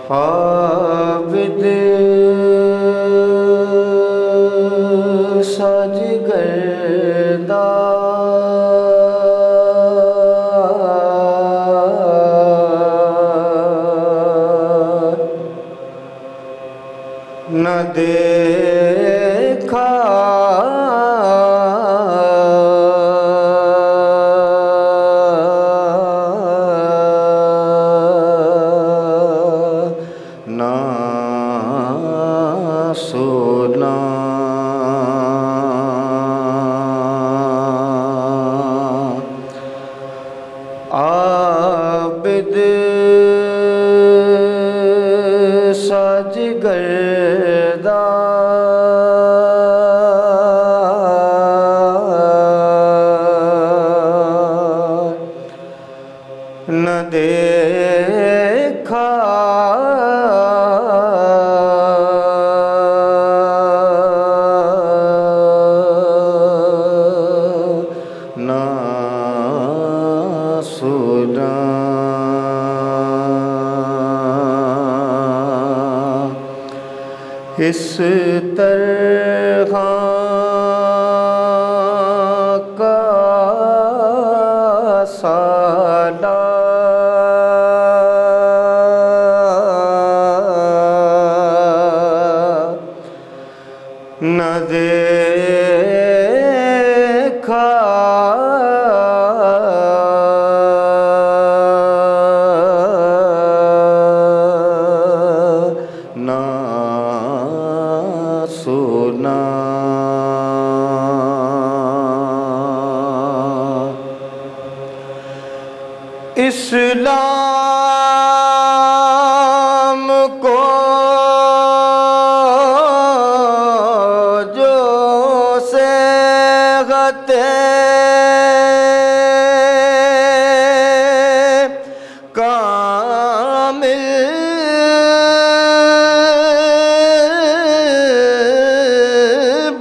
عابد ساج گردہ نہ دیکھا نہ سنا عابد ساج گردہ نہ دیکھا نہ سنا اس طرح کا سالہ نہ دیکھا نہ سنا اسلام کو جو صحت کامل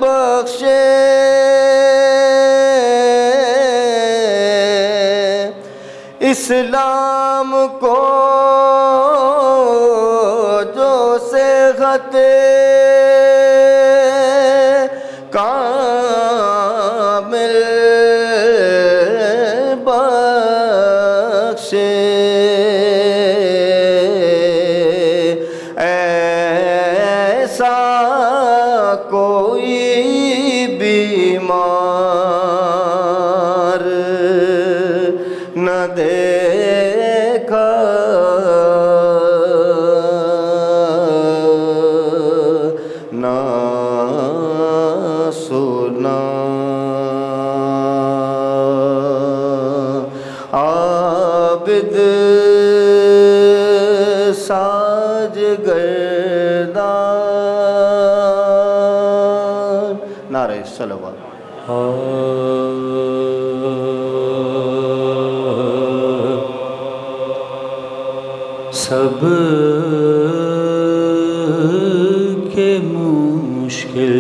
بخشے اسلام کو جو صحت کامل بخشے ایسا کوئی بیمار نہ دیکھا نہ سنا عابد ساج گردہ نعرہ صلوات سب کے مشکل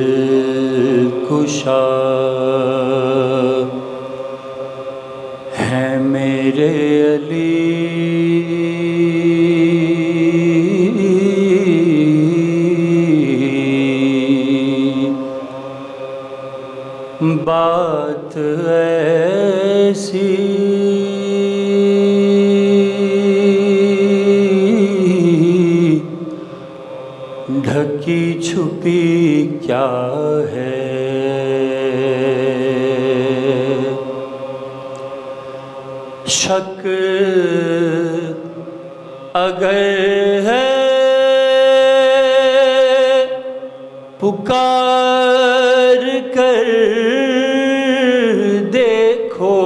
کشا ہے میرے علی بات ایسی ڈھکی چھپی کیا ہے شک اگر ہے پکار کر دیکھو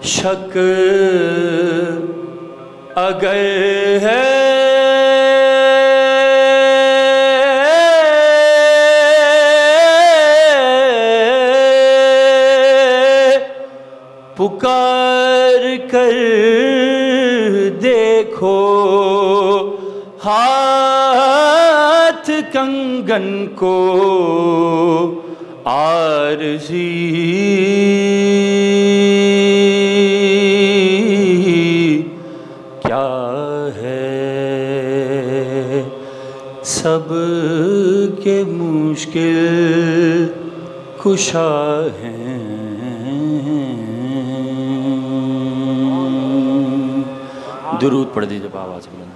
شک اگر ہے پکار کر دیکھو ہاتھ کنگن کو عارضی کے مشکل کشا ہیں. درود پڑھ دیجیے آواز بلند.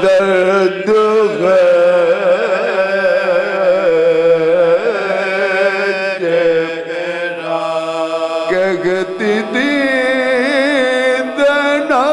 درد ہے کہتی تھی دینا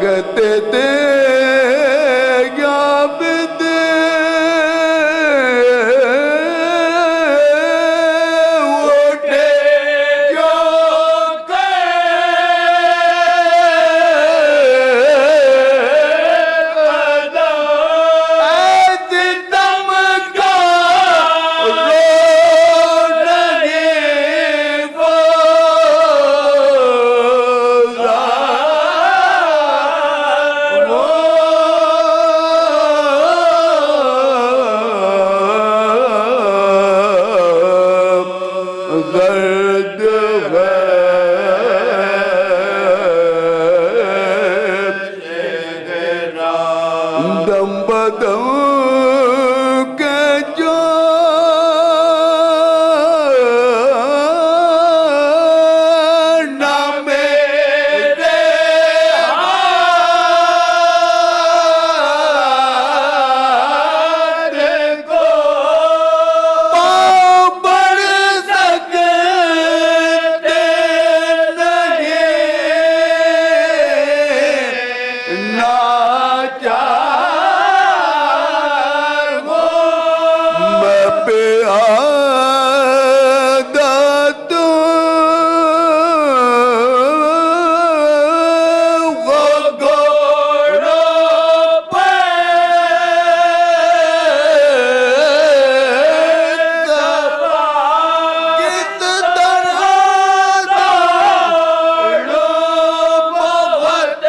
کہتے تھے عابد اٹھے جو درد دم بدم کے جو نام میرے ہاتھ کو پڑھ سکتے نہیں ناچار ہو میں پیادہ گھوڑوں پہ کس طرح دوڑوں بہت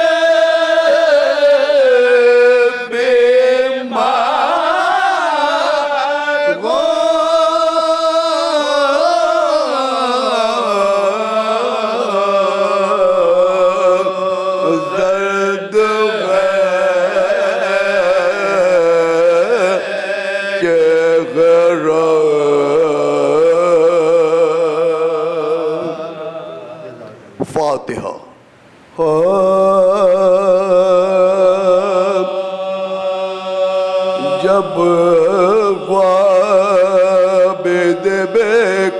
بیمار ہو درد ہے کہ فاتحہ جب عابد بے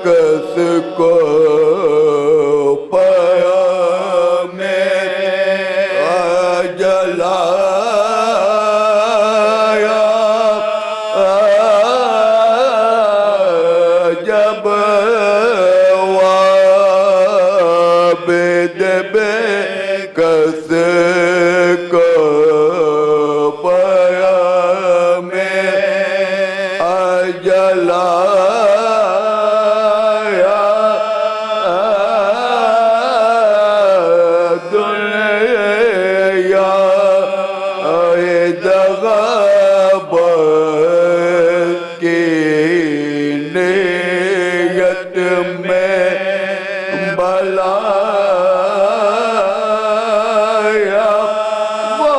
کس کو پایا میرا جلایا جب عابد بے کس کو پایا میرا جلایا دنیا دغابت کی نیت میں بلایا وہ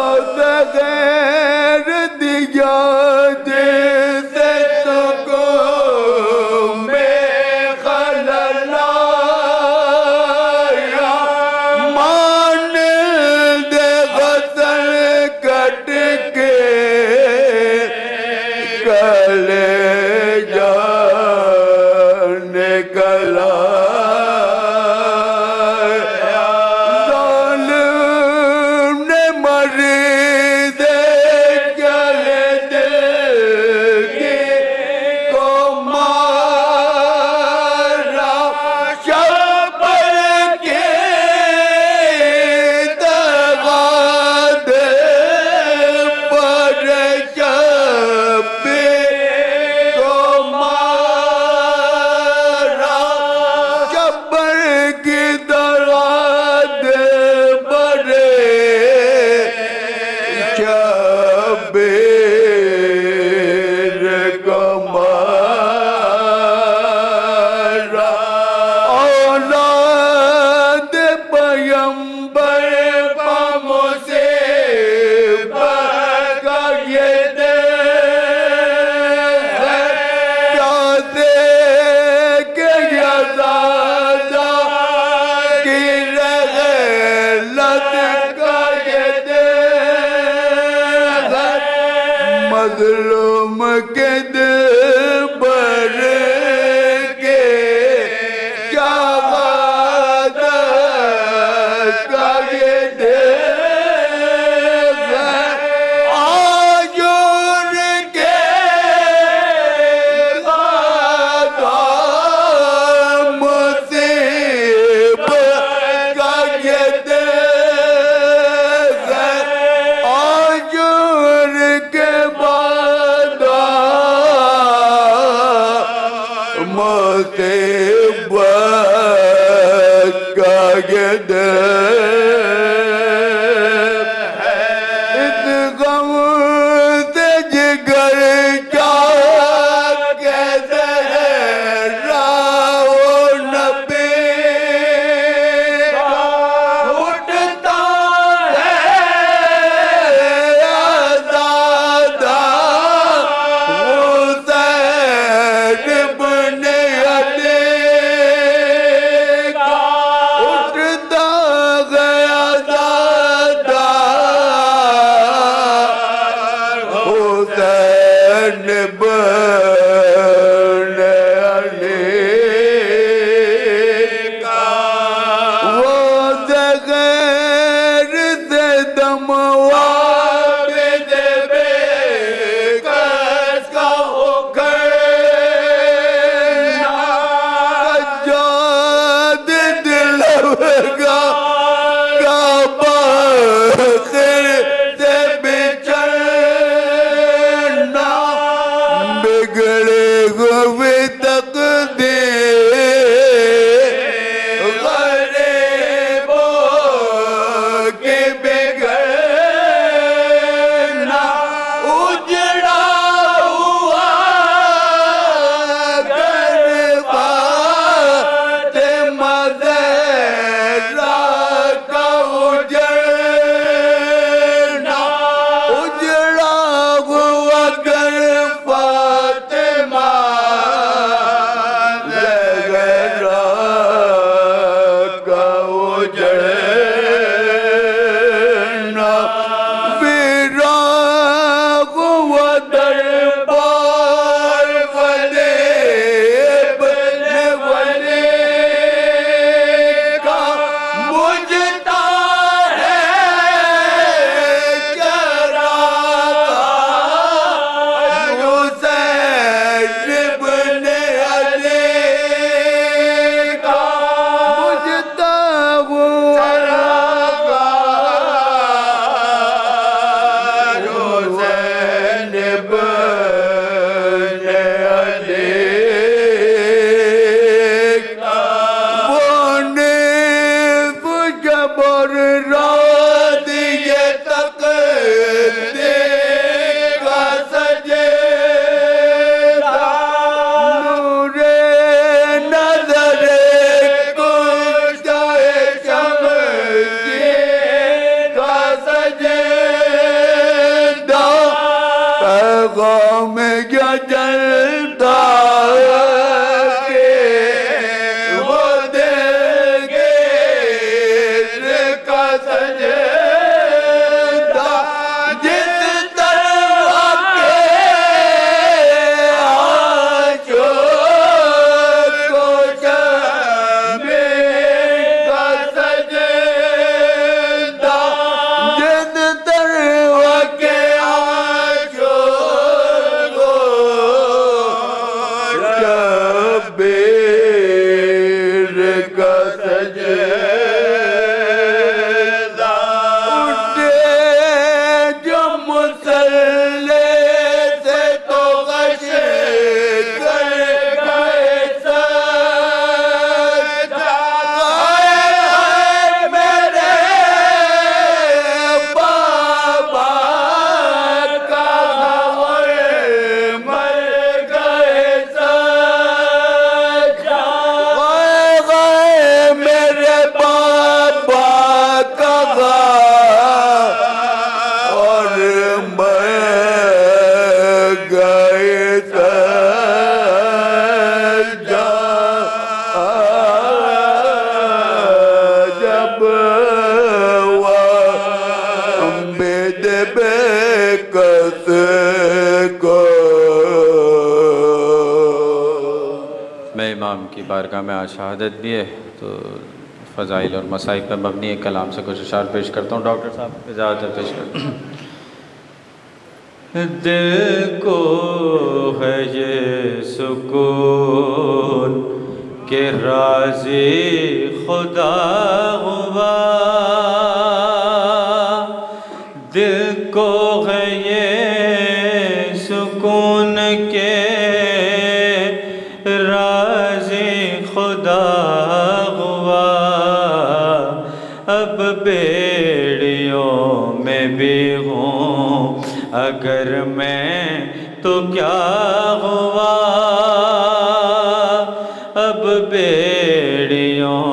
مظلوم کے دل پر کے کیا غادر کا یہ دل ہے آج ان کے غادر مصیبت کا یہ دل ہے آج ان کے بعد مصیبت کا یہ دل ہے اس غم سے جگر کیا کیسے راہ نبی اٹھتا ہے آزادہ حسین ابن علی کا اٹھتا گیا زادہ حسین ابن علی کا وہ زغیر سے دم وابد بے کس کا اکھڑنا سجاد دلوگا کا باخر سے بچھڑنا بگڑے ہوئے تقدیر غریبوں کے بگڑنا اجڑا ہوا گھر فاطمہ زہرا کا اجڑنا اجڑا ہوا گھر فاطمہ زہرا کا اجڑنا ویراغ ہوا دربار ولی ابن ولی کا بجھتا ہے چراغ حسین ابن علی کا بجھتا ہوا چراغ حسین ابن علی کا وہ نیب جبر رات یہ تقدیر کا سجدہ نور نظر کشتہ شمسی کا سجدہ پیغام یا جلتا کہ وہ دل گیر کا عدد بھی ہے تو فضائل اور مصائب پر مبنی ایک کلام سے کچھ اشعار پیش کرتا ہوں. ڈاکٹر صاحب اجازت پیش کرتا ہوں. دل کو ہے یہ سکون کہ راضی خدا ہوا، دل کو ہے یہ سکون کہ راضی خدا ہوا. اب بیڑیوں میں بھی ہوں اگر میں تو کیا ہوا، اب بیڑیوں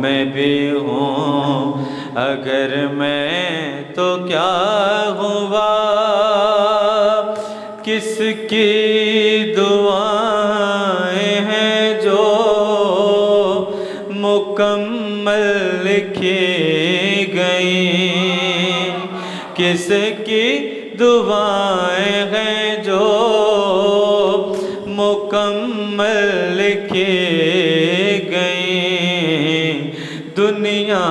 میں بھی ہوں اگر میں تو کیا ہوا. کس کی دعائیں ہیں جو مکمل لکھی گئیں، کس کی دعائیں ہیں جو مکمل لکھی گئیں. دنیا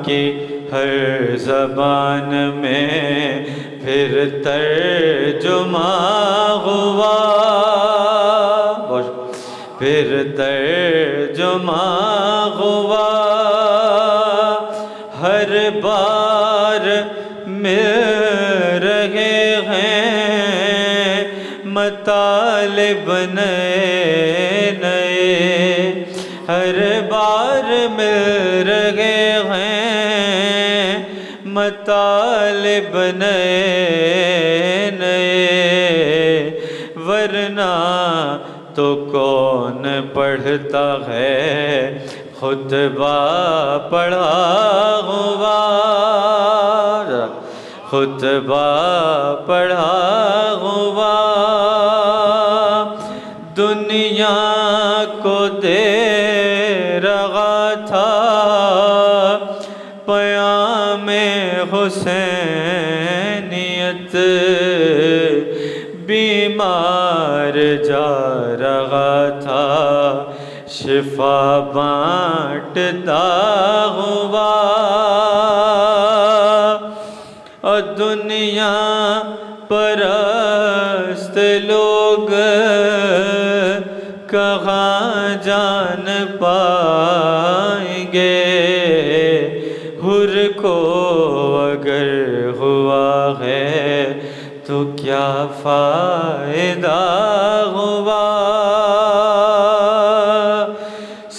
کی ہر زبان میں پھر ترجمہ ہوا، پھر ترجمہ ہوا. ہر بار مل رہے ہیں مطالب نئے نئے، ہر بار مل رہے ہیں مطالب نئے نئے. ورنہ تو کون پڑھتا ہے خطبہ پڑھا ہوا، خطبہ پڑھا ہوا. دنیا کو دے رہا تھا پیام حسینیت، بیمار جا رہا تھا شفا بانٹتا ہوا. اور دنیا پرست لوگ کہاں جان پائیں گے، حر کو اگر ہوا ہے تو کیا فائدہ ہوا.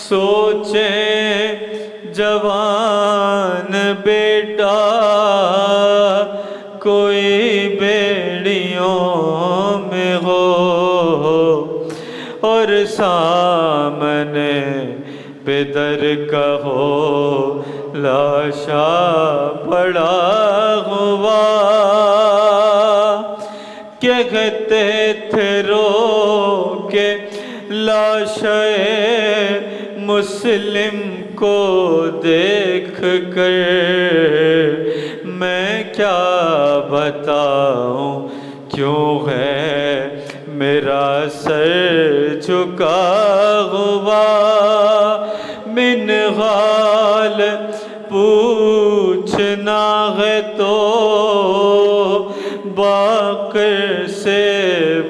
سوچیں جوان بیٹا کوئی بیڑیوں میں ہو، اور سامنے پدر کا ہو لاشا پڑا ہوا. کہتے تھے رو کے لاشے مسلم کو دیکھ کر، میں کیا بتاؤں کیوں ہے میرا سر جھکا ہوا. منغال پوچھنا ہے تو باقر سے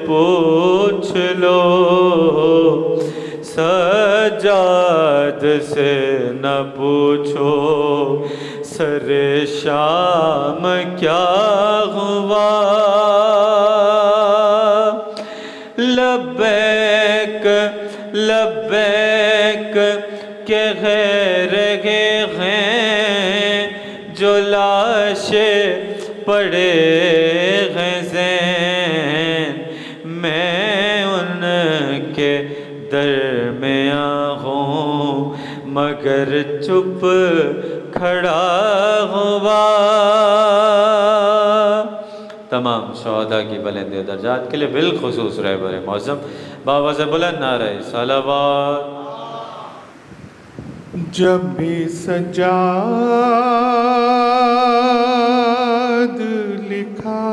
پوچھ لو، سجاد سے نہ پوچھو سر شام کیا ہوا. لبیک لبیک کہہ رہے ہیں جو لاشیں پڑے ہیں زین، میں ان کے درمیاں ہوں مگر چپ کھڑا ہوا. تمام شہداء کی بلند درجات کے لیے بالخصوص رہبر معظم باواز بلند نعرہ صلوات. جب بھی سجاد لکھا،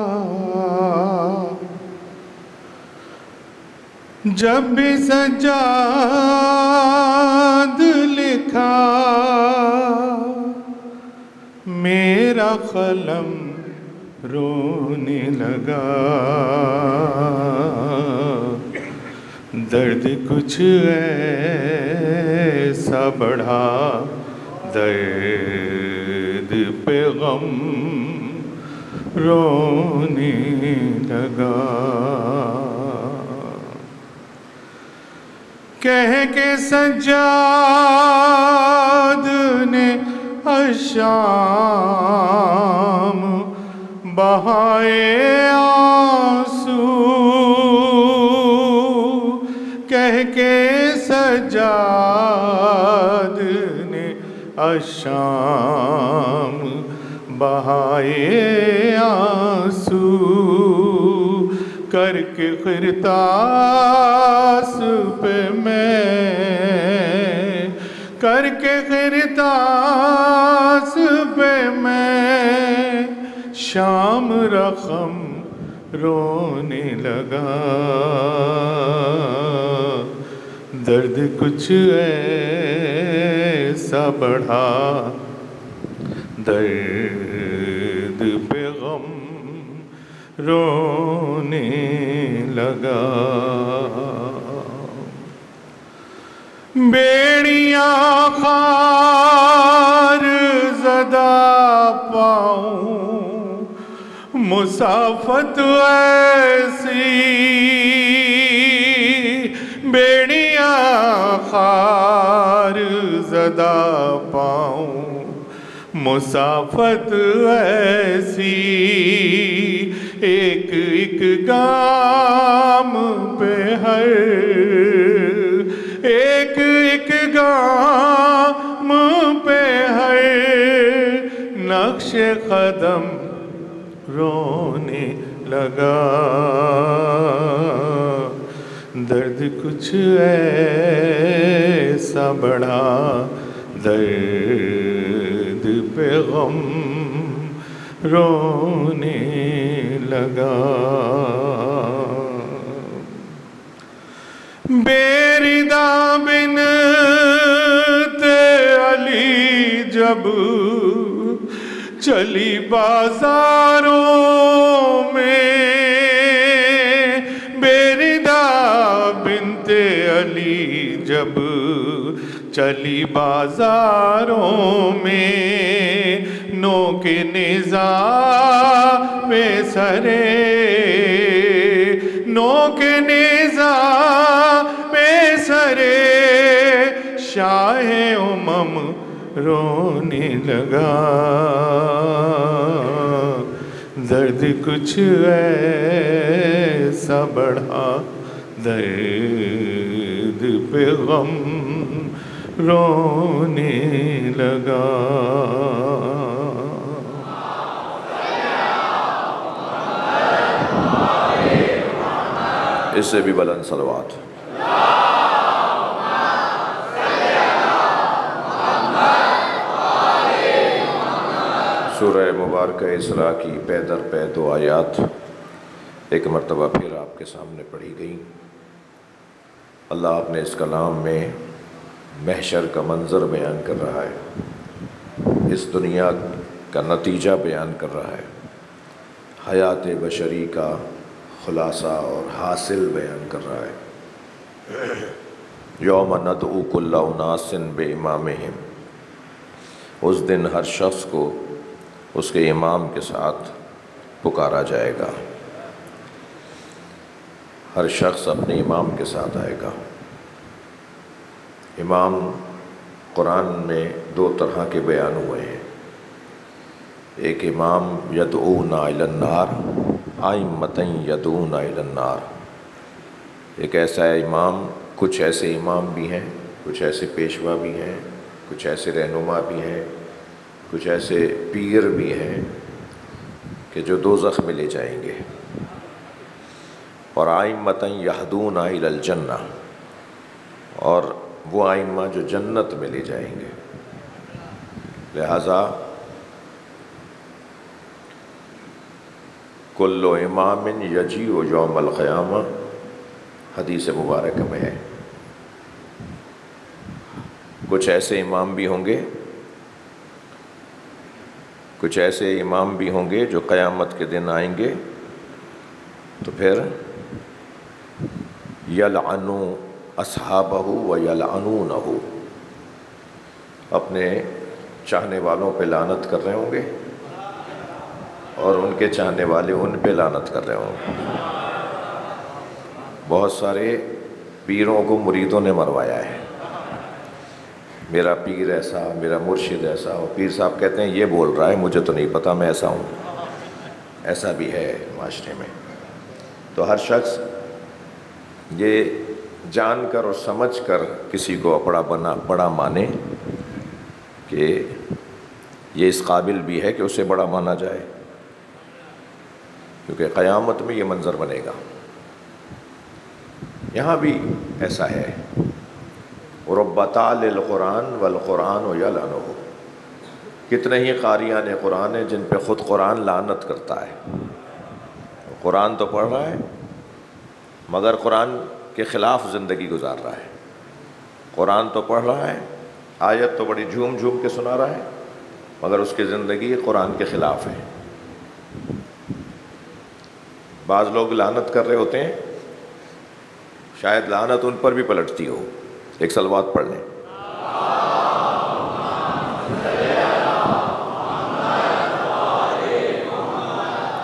جب بھی سجاد لکھا میرا قلم رونے لگا، درد کچھ ایسا بڑھا، درد پہ غم رونے لگا۔ کہہ کے سجاد نے اشام بہائے آنسو، کہہ کے سجاد نے اشام بہائے آنسو، کر کے قرطاس پہ میں، کر کے قرطاس پہ میں شام رقم رونے لگا، درد کچھ ایسا بڑھا، درد پہ غم رونے لگا۔ بیڑیاں خار زدہ پاؤں، مسافت ایسی، بیڑیاں خار زدہ پاؤں، مسافت ایسی، ایک ایک گام پہ ہر، ایک ایک گام پہ ہر نقش قدم رونے لگا، درد کچھ ایسا بڑھا، درد پہ غم رونے لگا۔ بیردہ بنت علی جب چلی بازاروں میں، بیردہ بنت علی جب چلی بازاروں میں، نوک نیزہ پہ سرے، نوک نیزہ پہ سرے شاہ امم رونے لگا، درد کچھ ایسا بڑھا، درد پہ غم رونے لگا۔ اس سے بھی بلند صلوات۔ سورہ مبارکہ اسراء کی پے در پے 2 آیات ایک مرتبہ پھر آپ کے سامنے پڑھی گئیں۔ اللہ اپنے اس کلام میں محشر کا منظر بیان کر رہا ہے، اس دنیا کا نتیجہ بیان کر رہا ہے، حیات بشری کا خلاصہ اور حاصل بیان کر رہا ہے۔ یوم ندعو کل اناس بامامہم، اس دن ہر شخص کو اس کے امام کے ساتھ پکارا جائے گا، ہر شخص اپنے امام کے ساتھ آئے گا۔ امام قرآن میں 2 طرح کے بیان ہوئے ہیں، ایک امام یدعون الی النار، ائمۃ یدعون الی النار، ایک ایسا امام، کچھ ایسے امام بھی ہیں، کچھ ایسے پیشوا بھی ہیں، کچھ ایسے رہنما بھی ہیں، کچھ ایسے پیر بھی ہیں کہ جو دوزخ میں لے جائیں گے، اور ائمۃ یہدون الی الجنہ، اور وہ ائمہ جو جنت میں لے جائیں گے۔ لہذا کل امام یجیء یوم القیامہ، حدیث مبارکہ میں ہے، کچھ ایسے امام بھی ہوں گے جو قیامت کے دن آئیں گے تو پھر یلعنو اصحابہ و یلعنونہ، اپنے چاہنے والوں پہ لعنت کر رہے ہوں گے اور ان کے چاہنے والے ان پہ لعنت کر رہے ہوں گے۔ بہت سارے پیروں کو مریدوں نے مروایا ہے، میرا پیر ایسا، میرا مرشد ایسا، اور پیر صاحب کہتے ہیں یہ بول رہا ہے، مجھے تو نہیں پتہ، میں ایسا ہوں۔ ایسا بھی ہے معاشرے میں۔ تو ہر شخص یہ جان کر اور سمجھ کر کسی کو بڑا مانے کہ یہ اس قابل بھی ہے کہ اسے بڑا مانا جائے، کیونکہ قیامت میں یہ منظر بنے گا۔ یہاں بھی ایسا ہے، رب طالع القرآن والقرآن یلعنہ، کتنے ہی قاریان قرآن ہیں جن پہ خود قرآن لعنت کرتا ہے۔ قرآن تو پڑھ رہا ہے مگر قرآن کے خلاف زندگی گزار رہا ہے، قرآن تو پڑھ رہا ہے، آیت تو بڑی جھوم جھوم کے سنا رہا ہے، مگر اس کی زندگی قرآن کے خلاف ہے۔ بعض لوگ لعنت کر رہے ہوتے ہیں، شاید لعنت ان پر بھی پلٹتی ہو۔ ایک صلوات پڑھ لیں۔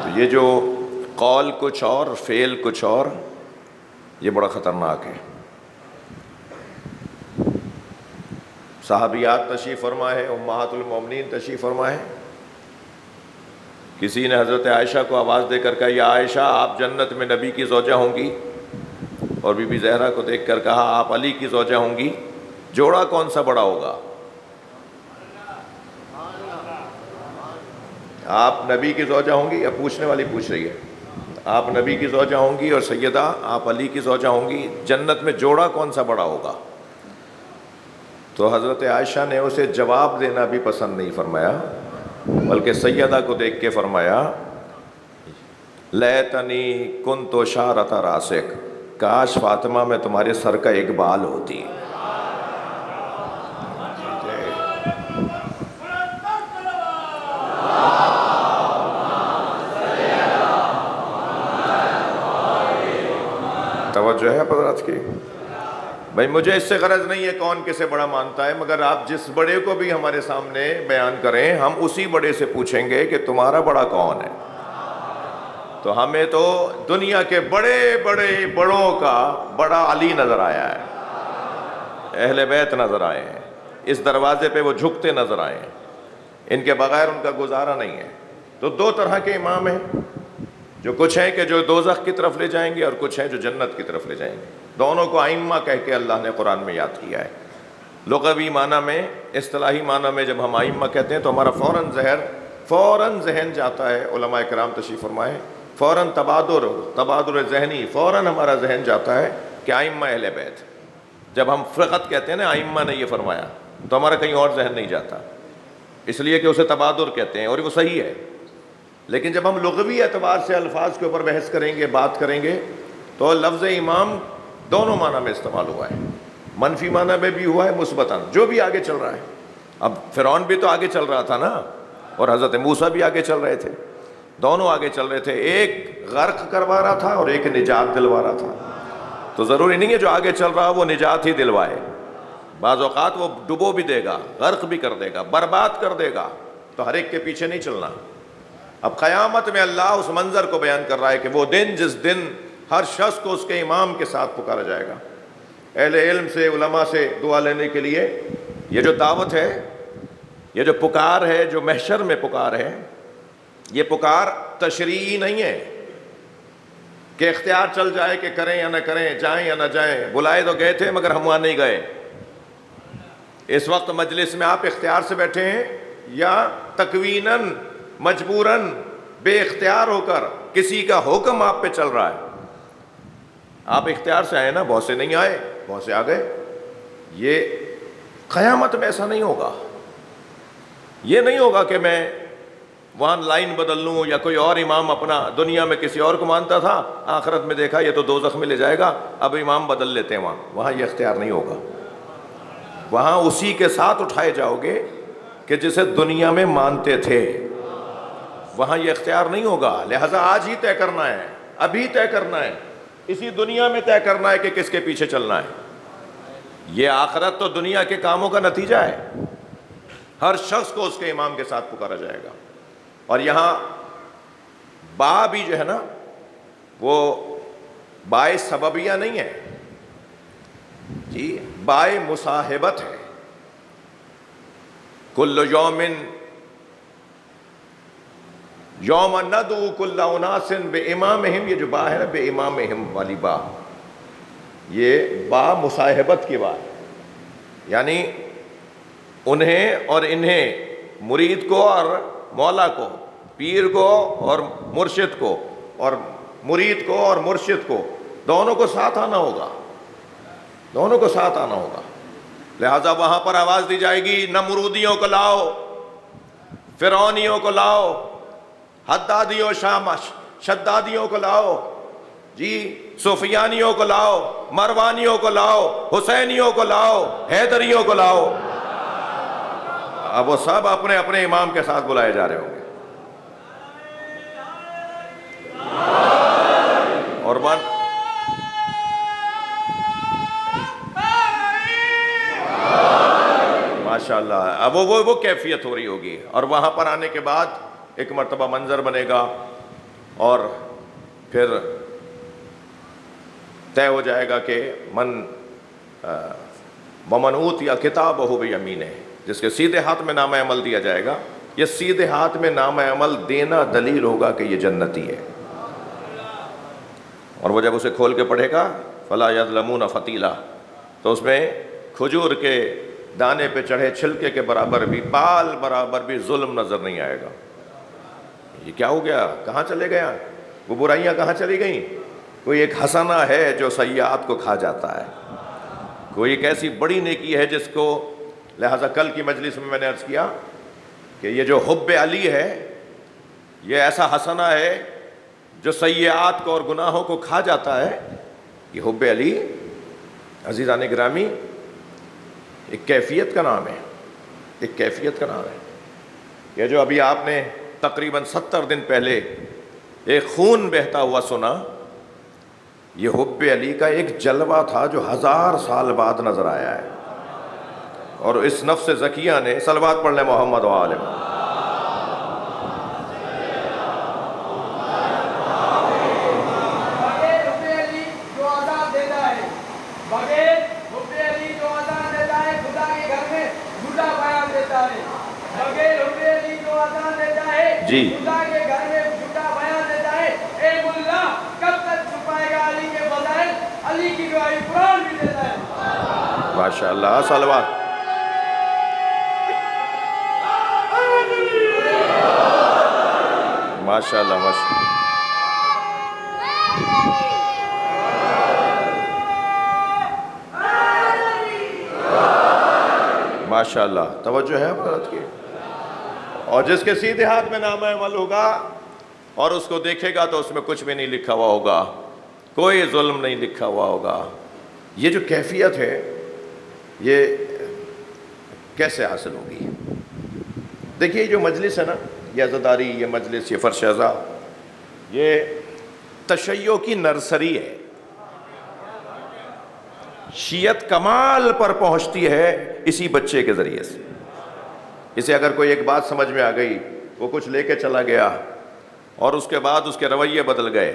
تو یہ جو قول کچھ اور فعل کچھ اور، یہ بڑا خطرناک ہے۔ صحابیات تشریف فرما ہے، امہات المومنین تشریف فرما ہے۔ کسی نے حضرت عائشہ کو آواز دے کر کہا، یا عائشہ آپ جنت میں نبی کی زوجہ ہوں گی، اور بی بی زہرا کو دیکھ کر کہا آپ علی کی زوجہ ہوں گی، جوڑا کون سا بڑا ہوگا؟ آپ نبی کی زوجہ ہوں گی، یا پوچھنے والی پوچھ رہی ہے، آپ نبی کی زوجہ ہوں گی اور سیدہ آپ علی کی زوجہ ہوں گی، جنت میں جوڑا کون سا بڑا ہوگا؟ تو حضرت عائشہ نے اسے جواب دینا بھی پسند نہیں فرمایا، بلکہ سیدہ کو دیکھ کے فرمایا، لیتنی کنت شعرۃ راسک، کاش فاطمہ میں تمہارے سر کا ایک بال ہوتی۔ توجہ ہے حضرات کی؟ بھائی مجھے اس سے غرض نہیں ہے کون کسے بڑا مانتا ہے، مگر آپ جس بڑے کو بھی ہمارے سامنے بیان کریں، ہم اسی بڑے سے پوچھیں گے کہ تمہارا بڑا کون ہے۔ تو ہمیں تو دنیا کے بڑے بڑے بڑوں کا بڑا علی نظر آیا ہے، اہل بیت نظر آئے ہیں، اس دروازے پہ وہ جھکتے نظر آئے ہیں، ان کے بغیر ان کا گزارا نہیں ہے۔ تو دو طرح کے امام ہیں، جو کچھ ہیں کہ جو دوزخ کی طرف لے جائیں گے، اور کچھ ہیں جو جنت کی طرف لے جائیں گے۔ دونوں کو ائمہ کہہ کے اللہ نے قرآن میں یاد کیا ہے۔ لغوی معنی میں، اصطلاحی معنی میں جب ہم ائمہ کہتے ہیں تو ہمارا فوراً ذہن جاتا ہے، علماء کرام تشریف فرمائے، فوراً تبادر ذہنی، فوراً ہمارا ذہن جاتا ہے کہ ائمہ اہل بیت۔ جب ہم فقط کہتے ہیں نا ائمہ نے یہ فرمایا، تو ہمارا کہیں اور ذہن نہیں جاتا، اس لیے کہ اسے تبادر کہتے ہیں، اور وہ صحیح ہے۔ لیکن جب ہم لغوی اعتبار سے الفاظ کے اوپر بحث کریں گے، بات کریں گے، تو لفظ امام دونوں معنی میں استعمال ہوا ہے، منفی معنی میں بھی ہوا ہے، مثبتاً، جو بھی آگے چل رہا ہے۔ اب فرعون بھی تو آگے چل رہا تھا نا، اور حضرت موسیٰ بھی آگے چل رہے تھے، دونوں آگے چل رہے تھے، ایک غرق کروا رہا تھا اور ایک نجات دلوا رہا تھا۔ تو ضروری نہیں ہے جو آگے چل رہا وہ نجات ہی دلوائے، بعض اوقات وہ ڈبو بھی دے گا، غرق بھی کر دے گا، برباد کر دے گا، تو ہر ایک کے پیچھے نہیں چلنا۔ اب قیامت میں اللہ اس منظر کو بیان کر رہا ہے کہ وہ دن جس دن ہر شخص کو اس کے امام کے ساتھ پکارا جائے گا، اہل علم سے، علماء سے دعا لینے کے لیے۔ یہ جو دعوت ہے، یہ جو پکار ہے، جو محشر میں پکار ہے، یہ پکار تشریعی نہیں ہے کہ اختیار چل جائے کہ کریں یا نہ کریں، جائیں یا نہ جائیں۔ بلائے تو گئے تھے مگر ہم وہاں نہیں گئے۔ اس وقت مجلس میں آپ اختیار سے بیٹھے ہیں یا تکویناً، مجبوراً، بے اختیار ہو کر کسی کا حکم آپ پہ چل رہا ہے؟ آپ اختیار سے آئے نا، بہت سے نہیں آئے، بہت سے آ گئے۔ یہ قیامت میں ایسا نہیں ہوگا۔ یہ نہیں ہوگا کہ میں وہاں لائن بدل لوں، یا کوئی اور امام اپنا دنیا میں کسی اور کو مانتا تھا، آخرت میں دیکھا یہ تو دوزخ میں لے جائے گا، اب امام بدل لیتے ہیں وہاں یہ اختیار نہیں ہوگا۔ وہاں اسی کے ساتھ اٹھائے جاؤ گے کہ جسے دنیا میں مانتے تھے. وہاں یہ اختیار نہیں ہوگا. لہذا آج ہی طے کرنا ہے, ابھی طے کرنا ہے, اسی دنیا میں طے کرنا ہے کہ کس کے پیچھے چلنا ہے. یہ آخرت تو دنیا کے کاموں کا نتیجہ ہے. ہر شخص کو اس کے امام کے ساتھ پکارا جائے گا. اور یہاں با بھی جو ہے نا وہ بائے سببیہ نہیں ہے جی, بائے مصاحبت ہے. کل یوم یوم ندعو کل اناس بامامہم, یہ جو با ہے نا بامامہم والی با, یہ با مصاحبت کی بات, یعنی انہیں اور انہیں, مرید کو اور مولا کو, پیر کو اور مرشد کو, اور مرید کو اور مرشد کو, دونوں کو ساتھ آنا ہوگا, دونوں کو ساتھ آنا ہوگا. لہذا وہاں پر آواز دی جائے گی, نمرودیوں کو لاؤ, فرعونیوں کو لاؤ, حدادیوں شدادیوں کو لاؤ جی, سفیانیوں کو لاؤ, مروانیوں کو لاؤ, حسینیوں کو لاؤ, حیدریوں کو لاؤ. اب وہ سب اپنے اپنے امام کے ساتھ بلائے جا رہے ہوں گے. اور ماشاءاللہ اب وہ کیفیت ہو رہی ہوگی. اور وہاں پر آنے کے بعد ایک مرتبہ منظر بنے گا اور پھر طے ہو جائے گا کہ ومن اوتیا کتابہ بیمینہ, جس کے سیدھے ہاتھ میں نامہ عمل دیا جائے گا. یہ سیدھے ہاتھ میں نامہ عمل دینا دلیل ہوگا کہ یہ جنتی ہے. اور وہ جب اسے کھول کے پڑھے گا فلا یظلمون فتیلا, تو اس میں کھجور کے دانے پہ چڑھے چھلکے کے برابر بھی, بال برابر بھی ظلم نظر نہیں آئے گا. یہ کیا ہو گیا, کہاں چلے گیا, وہ برائیاں کہاں چلی گئیں؟ کوئی ایک حسنہ ہے جو سیئات کو کھا جاتا ہے, کوئی ایک ایسی بڑی نیکی ہے جس کو, لہٰذا کل کی مجلس میں میں نے عرض کیا کہ یہ جو حب علی ہے یہ ایسا حسنہ ہے جو سیئات کو اور گناہوں کو کھا جاتا ہے. یہ حب علی عزیزان گرامی ایک کیفیت کا نام ہے, ایک کیفیت کا نام ہے. یہ جو ابھی آپ نے تقریباً 70 دن پہلے ایک خون بہتا ہوا سنا, یہ حب علی کا ایک جلوہ تھا جو 1000 سال بعد نظر آیا ہے. اور اس نفس زکیہ نے, صلوات پڑھ لیں محمد و آل محمد, جی ماشاء اللہ, صلوات. ماشاء اللہ ماشاء اللہ, توجہ ہے حضرت کی. اور جس کے سیدھے ہاتھ میں نامہ عمل ہوگا اور اس کو دیکھے گا تو اس میں کچھ بھی نہیں لکھا ہوا ہوگا, کوئی ظلم نہیں لکھا ہوا ہوگا. یہ جو کیفیت ہے یہ کیسے حاصل ہوگی؟ دیکھیے جو مجلس ہے نا, یہ عزاداری, یہ مجلس, یہ فرش عزا, یہ تشیع کی نرسری ہے. شیعت کمال پر پہنچتی ہے اسی بچے کے ذریعے سے. اسے اگر کوئی ایک بات سمجھ میں آ گئی, وہ کچھ لے کے چلا گیا اور اس کے بعد اس کے رویے بدل گئے,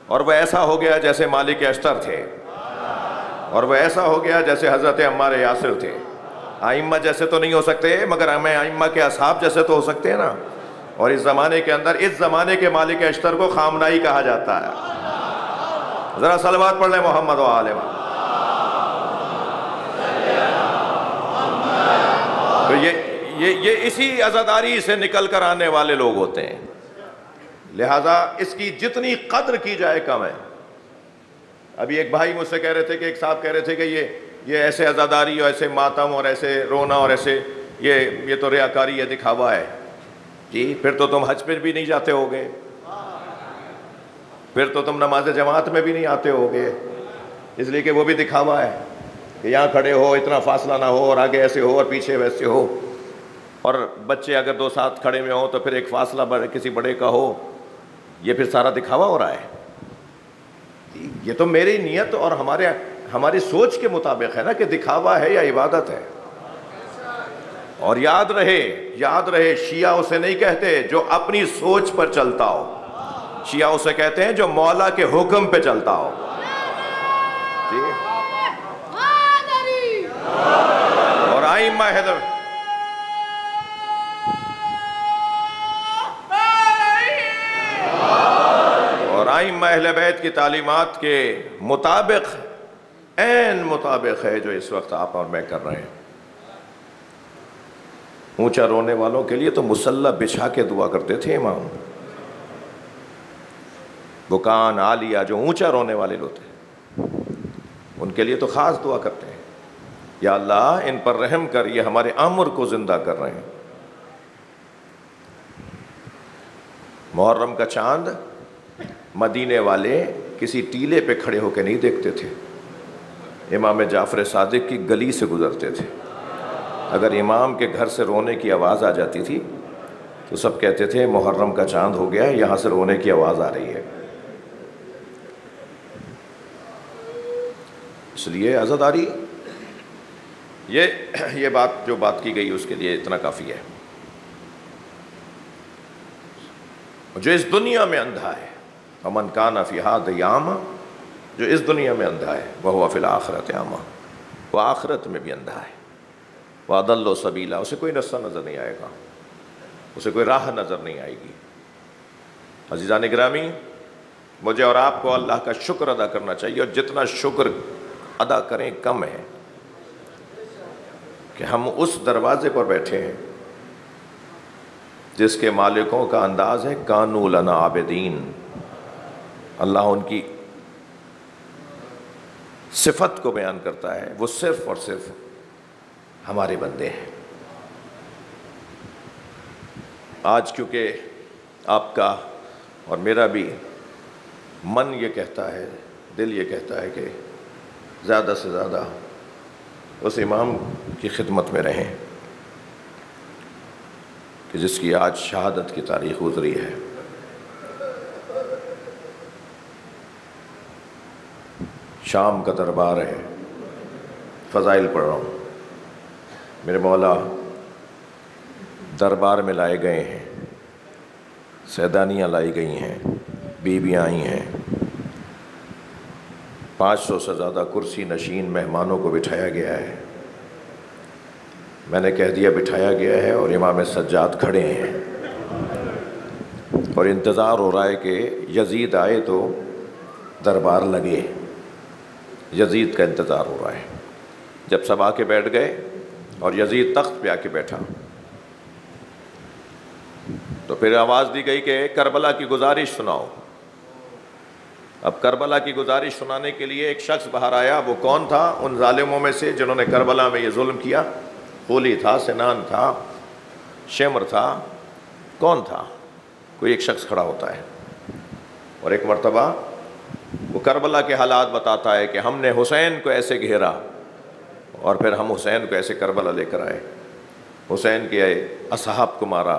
اور وہ ایسا ہو گیا جیسے مالک اشتر تھے, اور وہ ایسا ہو گیا جیسے حضرت عمار یاسر تھے. ائمہ جیسے تو نہیں ہو سکتے مگر ہمیں ائمہ کے اصحاب جیسے تو ہو سکتے ہیں نا. اور اس زمانے کے اندر اس زمانے کے مالک اشتر کو خامنائی کہا جاتا ہے. ذرا صلوات پڑھ لیں محمد و آل محمد. تو یہ اسی عزاداری سے نکل کر آنے والے لوگ ہوتے ہیں. لہذا اس کی جتنی قدر کی جائے کم ہے. ابھی ایک بھائی مجھ سے کہہ رہے تھے کہ ایک صاحب کہہ رہے تھے کہ یہ ایسے عزاداری اور ایسے ماتم اور ایسے رونا اور ایسے یہ تو ریاکاری ہے, دکھاوا ہے. جی پھر تو تم حج پہ بھی نہیں جاتے ہوگے, پھر تو تم نماز جماعت میں بھی نہیں آتے ہوگے, اس لیے کہ وہ بھی دکھاوا ہے. کہ یہاں کھڑے ہو، اتنا فاصلہ نہ ہو، اور آگے ایسے ہو اور پیچھے ویسے ہو، اور بچے اگر دو ساتھ کھڑے میں ہوں تو پھر ایک فاصلہ کسی بڑے کا ہو، یہ پھر سارا دکھاوا ہو رہا ہے؟ یہ تو میری نیت اور ہماری سوچ کے مطابق ہے نا کہ دکھاوا ہے یا عبادت ہے۔ اور یاد رہے شیعہ اسے نہیں کہتے جو اپنی سوچ پر چلتا ہو، شیعہ اسے کہتے ہیں جو مولا کے حکم پہ چلتا ہو۔ جی، اور ائمہ اہل بیت کی تعلیمات کے مطابق، عین مطابق ہے جو اس وقت آپ اور میں کر رہے ہیں۔ اونچا رونے والوں کے لیے تو مصلی بچھا کے دعا کرتے تھے امام، بکان عالیہ جو اونچا رونے والے ہوتے ہیں ان کے لیے تو خاص دعا کرتے ہیں، یا اللہ ان پر رحم کر، یہ ہمارے امر کو زندہ کر رہے ہیں۔ محرم کا چاند مدینے والے کسی ٹیلے پہ کھڑے ہو کے نہیں دیکھتے تھے، امام جعفر صادق کی گلی سے گزرتے تھے۔ اگر امام کے گھر سے رونے کی آواز آ جاتی تھی تو سب کہتے تھے محرم کا چاند ہو گیا، یہاں سے رونے کی آواز آ رہی ہے۔ اس لیے عزاداری، یہ بات جو بات کی گئی اس کے لیے اتنا کافی ہے۔ جو اس دنیا میں اندھا ہے، ومن کان فی ہذہ اعمی، جو اس دنیا میں اندھا ہے وہو فی الآخرۃ اعمی، وہ آخرت میں بھی اندھا ہے۔ وَأَضَلُّ سَبِيلًا، اسے کوئی رستہ نظر نہیں آئے گا، اسے کوئی راہ نظر نہیں آئے گی۔ عزیزان گرامی، مجھے اور آپ کو اللہ کا شکر ادا کرنا چاہیے، اور جتنا شکر ادا کریں کم ہے کہ ہم اس دروازے پر بیٹھے ہیں جس کے مالکوں کا انداز ہے کانوا لنا عابدین۔ اللہ ان کی صفت کو بیان کرتا ہے، وہ صرف اور صرف ہمارے بندے ہیں۔ آج کیونکہ آپ کا اور میرا بھی من یہ کہتا ہے، دل یہ کہتا ہے کہ زیادہ سے زیادہ اس امام کی خدمت میں رہیں کہ جس کی آج شہادت کی تاریخ گزری ہے۔ شام کا دربار ہے، فضائل پڑھ رہا ہوں۔ میرے مولا دربار میں لائے گئے ہیں، سیدانیاں لائی گئی ہیں، بیویاں آئی ہیں، 500 سے زیادہ کرسی نشین مہمانوں کو بٹھایا گیا ہے۔ میں نے کہہ دیا بٹھایا گیا ہے، اور امام سجاد کھڑے ہیں، اور انتظار ہو رہا ہے کہ یزید آئے تو دربار لگے۔ یزید کا انتظار ہو رہا ہے۔ جب سب آ کے بیٹھ گئے اور یزید تخت پہ آ کے بیٹھا تو پھر آواز دی گئی کہ کربلا کی گزارش سناؤ۔ اب کربلا کی گزارش سنانے کے لیے ایک شخص باہر آیا۔ وہ کون تھا؟ ان ظالموں میں سے جنہوں نے کربلا میں یہ ظلم کیا۔ خولی تھا، سنان تھا، شمر تھا، کون تھا؟ کوئی ایک شخص کھڑا ہوتا ہے، اور ایک مرتبہ وہ کربلا کے حالات بتاتا ہے کہ ہم نے حسین کو ایسے گھیرا، اور پھر ہم حسین کو ایسے کربلا لے کر آئے، حسین کے اصحاب کو مارا،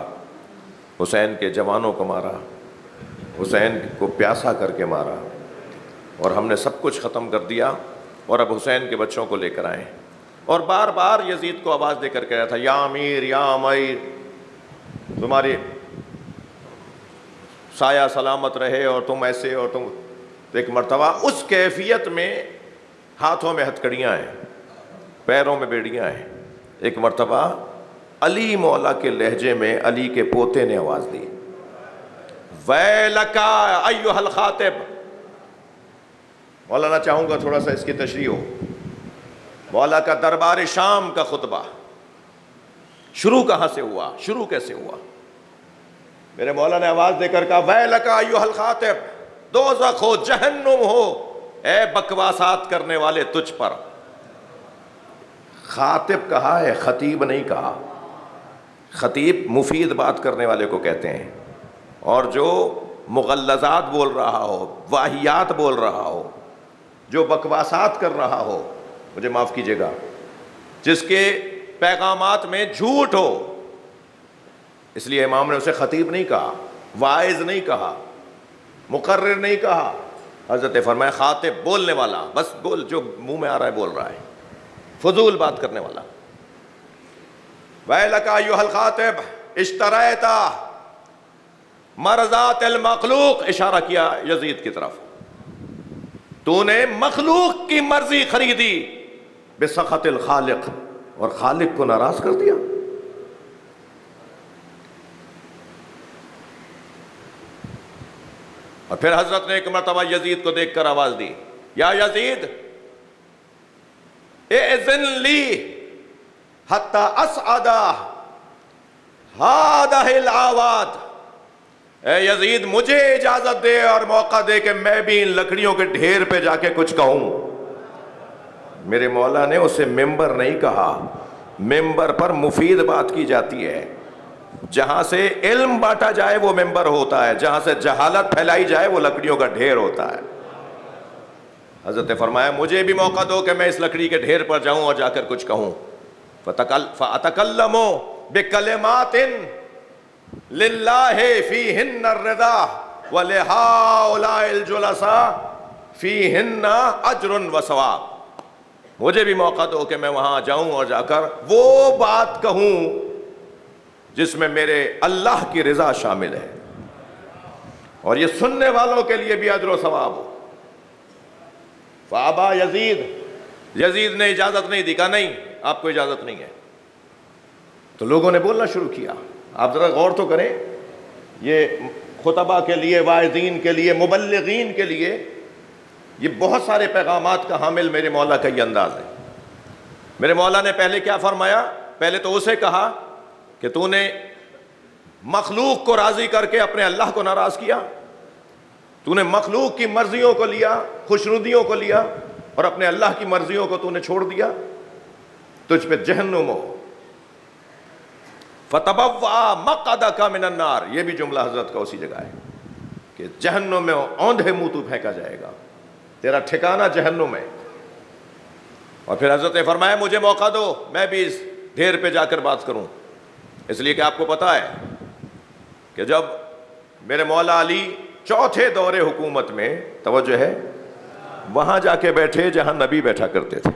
حسین کے جوانوں کو مارا، حسین کو پیاسا کر کے مارا، اور ہم نے سب کچھ ختم کر دیا، اور اب حسین کے بچوں کو لے کر آئے۔ اور بار بار یزید کو آواز دے کر کہہ رہا تھا یا امیر یا امیر، تمہاری سایہ سلامت رہے، اور تم ایسے، اور تم۔ تو ایک مرتبہ اس کیفیت میں ہاتھوں میں ہتھکڑیاں ہیں، پیروں میں بیڑیاں ہیں، ایک مرتبہ علی مولا کے لہجے میں علی کے پوتے نے آواز دی ویلک ایھا الخاطب۔ مولانا چاہوں گا تھوڑا سا اس کی تشریح ہو۔ مولا کا دربار شام کا خطبہ شروع کہاں سے ہوا، شروع کیسے ہوا؟ میرے مولا نے آواز دے کر کہا ویلک ایھا الخاطب، دوزخ ہو، جہنم ہو، اے بکواسات کرنے والے تجھ پر۔ خاطب کہا ہے، خطیب نہیں کہا۔ خطیب مفید بات کرنے والے کو کہتے ہیں، اور جو مغلظات بول رہا ہو، واہیات بول رہا ہو، جو بکواسات کر رہا ہو، مجھے معاف کیجیے گا، جس کے پیغامات میں جھوٹ ہو. اس لیے امام نے اسے خطیب نہیں کہا، واعظ نہیں کہا، مقرر نہیں کہا. حضرت نے فرمایا خاطب، بولنے والا، بس بول، جو منہ میں آ رہا ہے بول رہا ہے، فضول بات کرنے والا. وَيْلَكَ أَيُّهَا الْخَاطِبُ اشْتَرَيْتَ مرضات المخلوق، اشارہ کیا یزید کی طرف، تو نے مخلوق کی مرضی خریدی بسخط الخالق، اور خالق کو ناراض کر دیا. اور پھر حضرت نے ایک مرتبہ یزید کو دیکھ کر آواز دی، یا یزید اذن لی حتی اسعد هذه الاعواد، اے یزید مجھے اجازت دے اور موقع دے کہ میں بھی ان لکڑیوں کے ڈھیر پہ جا کے کچھ کہوں. میرے مولا نے اسے ممبر نہیں کہا، ممبر پر مفید بات کی جاتی ہے، جہاں سے علم بانٹا جائے وہ ممبر ہوتا ہے، جہاں سے جہالت پھیلائی جائے وہ لکڑیوں کا ڈھیر ہوتا ہے. حضرت نے فرمایا مجھے بھی موقع دو کہ میں اس لکڑی کے ڈھیر پر جاؤں اور جا کر کچھ کہوں. فَأَتَكَلَّمُ بِكَلِمَاتٍ لِلَّهِ فِيهِنَّ الرِّضَا وَلِهَٰؤُلَاءِ الْجُلَسَاءِ فِيهِنَّ أَجْرٌ وَثَوَابٌ. مجھے بھی موقع دو کہ میں وہاں جاؤں اور جا کر وہ بات کہوں جس میں میرے اللہ کی رضا شامل ہے، اور یہ سننے والوں کے لیے بھی اجر و ثواب ہو. فابا یزید نے اجازت نہیں دی، کہا نہیں آپ کو اجازت نہیں ہے. تو لوگوں نے بولنا شروع کیا. آپ ذرا غور تو کریں، یہ خطبہ کے لیے، واعظین کے لیے، مبلغین کے لیے یہ بہت سارے پیغامات کا حامل میرے مولا کا یہ انداز ہے. میرے مولا نے پہلے کیا فرمایا؟ پہلے تو اسے کہا کہ تو نے مخلوق کو راضی کر کے اپنے اللہ کو ناراض کیا، تو نے مخلوق کی مرضیوں کو لیا، خوشنودیوں کو لیا، اور اپنے اللہ کی مرضیوں کو تو نے چھوڑ دیا، تجھ پہ جہنم ہو. فَتَبَوَّأَ مَقْعَدَكَ مِنَ النَّارِ، یہ بھی جملہ حضرت کا اسی جگہ ہے کہ جہنم میں اوندھے منہ تو پھینکا جائے گا، تیرا ٹھکانہ جہنم ہے. اور پھر حضرت نے فرمایا مجھے موقع دو میں بھی اس ڈھیر پہ جا کر بات کروں. اس لیے کہ آپ کو پتا ہے کہ جب میرے مولا علی چوتھے دور حکومت میں، توجہ ہے، وہاں جا کے بیٹھے جہاں نبی بیٹھا کرتے تھے،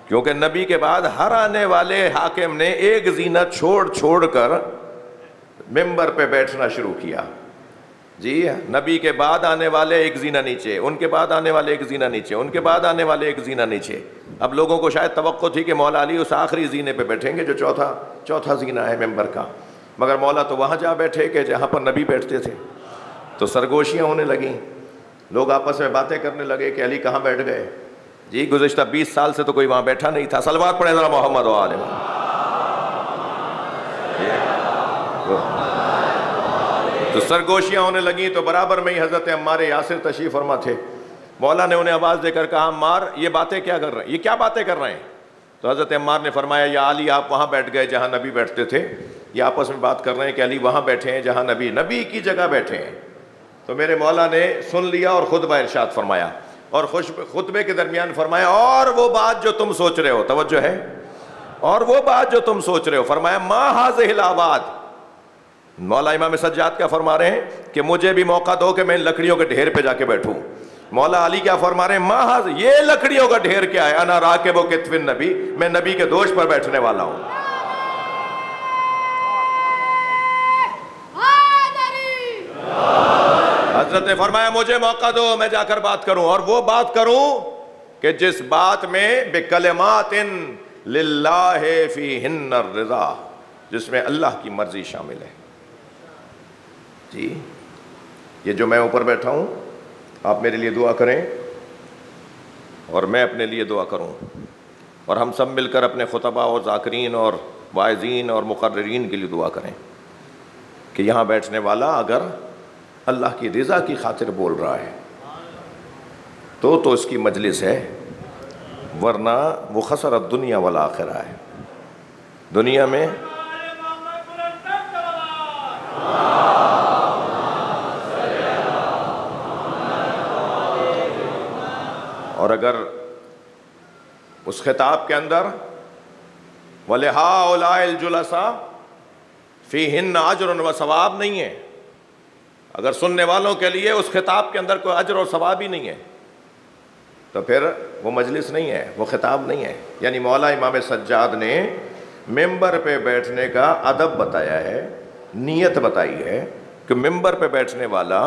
کیونکہ نبی کے بعد ہر آنے والے حاکم نے ایک زینت چھوڑ کر ممبر پہ بیٹھنا شروع کیا. جی نبی کے بعد آنے والے ایک زینہ نیچے، ان کے بعد آنے والے ایک زینہ نیچے، ان کے بعد آنے والے ایک زینہ نیچے. اب لوگوں کو شاید توقع تھی کہ مولا علی اس آخری زینے پہ بیٹھیں گے جو چوتھا زینہ ہے ممبر کا، مگر مولا تو وہاں جا بیٹھے کہ جہاں پر نبی بیٹھتے تھے. تو سرگوشیاں ہونے لگیں، لوگ آپس میں باتیں کرنے لگے کہ علی کہاں بیٹھ گئے. جی گزشتہ 20 سال سے تو کوئی وہاں بیٹھا نہیں تھا. صلوات پڑھیں ذرا محمد و آل محمد. تو سرگوشیاں ہونے لگیں تو برابر میں ہی حضرت عمار یاسر تشریف فرما تھے. مولا نے انہیں آواز دے کر کہا عمار یہ باتیں کیا کر رہے ہیں، یہ کیا باتیں کر رہے ہیں؟ تو حضرت عمار نے فرمایا یا علی آپ وہاں بیٹھ گئے جہاں نبی بیٹھتے تھے، یہ آپس میں بات کر رہے ہیں کہ علی وہاں بیٹھے ہیں جہاں نبی کی جگہ بیٹھے ہیں. تو میرے مولا نے سن لیا اور خطبہ ارشاد فرمایا، اور خطبے کے درمیان فرمایا اور وہ بات جو تم سوچ رہے ہو، توجہ ہے، اور وہ بات جو تم سوچ رہے ہو، فرمایا ما ہذہ الآباد. مولا امام سجاد کیا فرما رہے ہیں کہ مجھے بھی موقع دو کہ میں ان لکڑیوں کے ڈھیر پہ جا کے بیٹھوں. مولا علی کیا فرما رہے ہیں ما ہذہ، یہ لکڑیوں کا ڈھیر کیا ہے، انا راکب کتف النبی، میں نبی کے دوش پر بیٹھنے والا ہوں. حضرت نے فرمایا مجھے موقع دو میں جا کر بات کروں، اور وہ بات کروں کہ جس بات میں بکلمات للہ فیہن الرضا، جس میں اللہ کی مرضی شامل ہے. جی یہ جو میں اوپر بیٹھا ہوں آپ میرے لیے دعا کریں اور میں اپنے لیے دعا کروں، اور ہم سب مل کر اپنے خطبہ اور ذاکرین اور واعظین اور مقررین کے لیے دعا کریں کہ یہاں بیٹھنے والا اگر اللہ کی رضا کی خاطر بول رہا ہے تو اس کی مجلس ہے، ورنہ وہ خسرت دنیا والآخرہ ہے. دنیا میں اور اگر اس خطاب کے اندر وَلِهَٰؤُلَاءِ الْجُلَسَاءِ فِيهِنَّ أَجْرٌ وَثَوَابٌ نہیں ہے. اگر سننے والوں کے لیے اس خطاب کے اندر کوئی اجر اور ثواب ہی نہیں ہے تو پھر وہ مجلس نہیں ہے، وہ خطاب نہیں ہے. یعنی مولا امام سجاد نے ممبر پہ بیٹھنے کا ادب بتایا ہے، نیت بتائی ہے کہ ممبر پہ بیٹھنے والا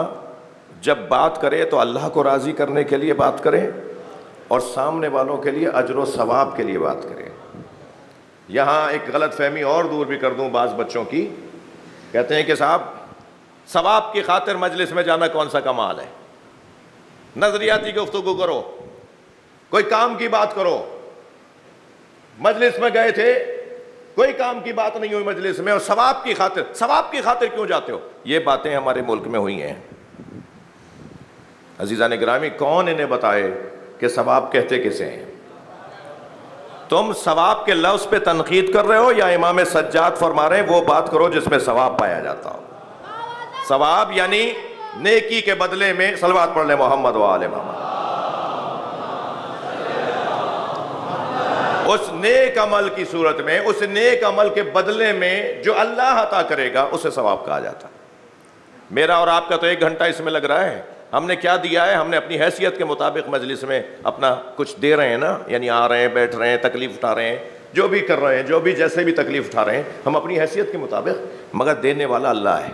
جب بات کرے تو اللہ کو راضی کرنے کے لیے بات کرے اور سامنے والوں کے لیے اجر و ثواب کے لیے بات کرے. یہاں ایک غلط فہمی اور دور بھی کر دوں بعض بچوں کی، کہتے ہیں کہ صاحب ثواب کی خاطر مجلس میں جانا کون سا کمال ہے، نظریاتی گفتگو کرو، کوئی کام کی بات کرو. مجلس میں گئے تھے، کوئی کام کی بات نہیں ہوئی مجلس میں، اور ثواب کی خاطر کیوں جاتے ہو؟ یہ باتیں ہمارے ملک میں ہوئی ہیں. عزیزان گرامی، کون انہیں بتائے کہ ثواب کہتے کسے ہیں؟ تم ثواب کے لفظ پہ تنقید کر رہے ہو یا امام سجاد فرما رہے ہیں وہ بات کرو جس میں ثواب پایا جاتا ہو. ثواب یعنی نیکی کے بدلے میں صلوات پڑھ لیں محمد و آل محمد. اس نیک عمل کی صورت میں، اس نیک عمل کے بدلے میں جو اللہ عطا کرے گا اسے ثواب کہا جاتا ہے. میرا اور آپ کا تو 1 گھنٹہ اس میں لگ رہا ہے. ہم نے کیا دیا ہے؟ ہم نے اپنی حیثیت کے مطابق مجلس میں اپنا کچھ دے رہے ہیں نا، یعنی آ رہے ہیں، بیٹھ رہے ہیں، تکلیف اٹھا رہے ہیں، جو بھی کر رہے ہیں، جو بھی جیسے بھی تکلیف اٹھا رہے ہیں، ہم اپنی حیثیت کے مطابق، مگر دینے والا اللہ ہے.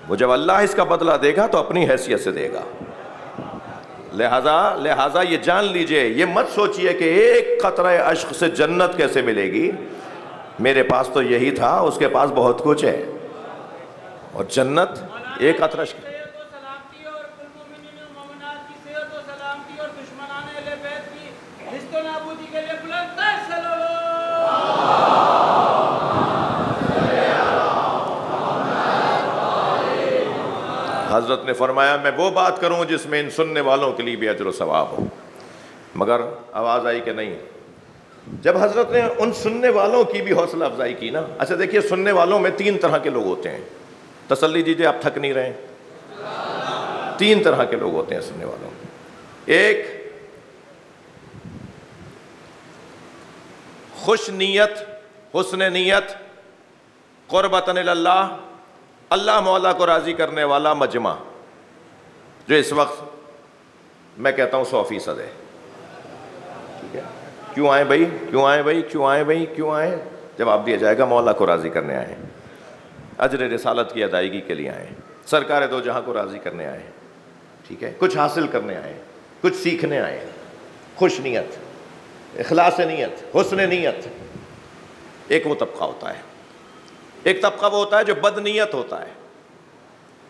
وہ جب اللہ اس کا بدلہ دے گا تو اپنی حیثیت سے دے گا. لہٰذا یہ جان لیجئے، یہ مت سوچئے کہ ایک قطرہ اشک سے جنت کیسے ملے گی. میرے پاس تو یہی تھا، اس کے پاس بہت کچھ ہے، اور جنت ایک قطرہ اشک. حضرت نے فرمایا میں وہ بات کروں جس میں ان سننے والوں کے لیے بھی اجر و ثواب ہو. مگر آواز آئی کہ نہیں. جب حضرت نے ان سننے والوں کی بھی حوصلہ افزائی کی نا، اچھا دیکھیے سننے والوں میں 3 طرح کے لوگ ہوتے ہیں. تسلی دیجیے، آپ تھک نہیں رہے. 3 طرح کے لوگ ہوتے ہیں سننے والوں میں. ایک خوش نیت، حسن نیت، قربتاً اللہ، اللہ مولا کو راضی کرنے والا مجمع، جو اس وقت میں کہتا ہوں 100% ہے. ٹھیک ہے؟ کیوں آئے بھائی، کیوں آئے بھائی، کیوں آئے بھائی، کیوں آئے؟ جواب دیا جائے گا مولا کو راضی کرنے آئے، اجر رسالت کی ادائیگی کے لیے آئے، سرکار دو جہاں کو راضی کرنے آئے. ٹھیک ہے؟ کچھ حاصل کرنے آئے، کچھ سیکھنے آئے. خوش نیت، اخلاص نیت، حسن نیت. ایک وہ طبقہ ہوتا ہے. ایک طبقہ وہ ہوتا ہے جو بد نیت ہوتا ہے،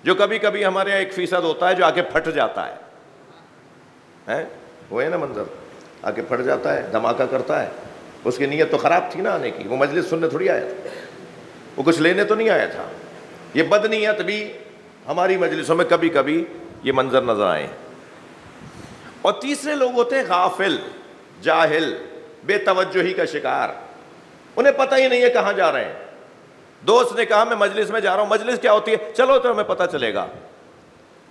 جو کبھی کبھی ہمارے یہاں 1% ہوتا ہے جو آ کے پھٹ جاتا ہے. وہ ہے نا منظر، آ کے پھٹ جاتا ہے، دھماکہ کرتا ہے. اس کی نیت تو خراب تھی نا آنے کی، وہ مجلس سننے تھوڑی آیا تھا، وہ کچھ لینے تو نہیں آیا تھا. یہ بد نیت بھی ہماری مجلسوں میں کبھی کبھی یہ منظر نظر آئے. اور تیسرے لوگ ہوتے ہیں غافل، جاہل، بے توجہی کا شکار. انہیں پتہ ہی نہیں ہے کہاں جا رہے ہیں. دوست نے کہا میں مجلس میں جا رہا ہوں. مجلس کیا ہوتی ہے؟ چلو تو ہمیں پتہ چلے گا.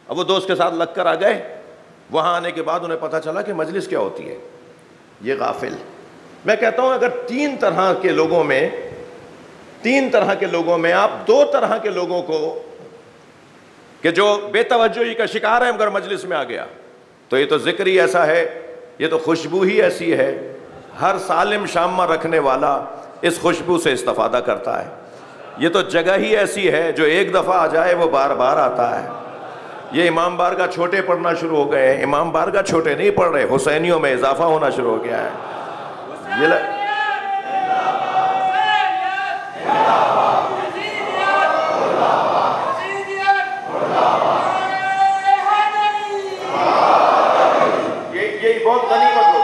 اب وہ دوست کے ساتھ لگ کر آ گئے. وہاں آنے کے بعد انہیں پتہ چلا کہ مجلس کیا ہوتی ہے. یہ غافل. میں کہتا ہوں اگر 3 طرح کے لوگوں میں آپ 2 طرح کے لوگوں کو کہ جو بے توجہی کا شکار ہے مگر مجلس میں آ گیا، تو یہ تو ذکر ہی ایسا ہے، یہ تو خوشبو ہی ایسی ہے. ہر سالم شامہ رکھنے والا اس خوشبو سے استفادہ کرتا ہے. یہ تو جگہ ہی ایسی ہے جو ایک دفعہ آ جائے وہ بار بار آتا ہے. یہ امام بارگاہ چھوٹے پڑھنا شروع ہو گئے ہیں. امام بارگاہ چھوٹے نہیں پڑھ رہے، حسینیوں میں اضافہ ہونا شروع ہو گیا ہے. یہ بہت غنیمت ہو گئی.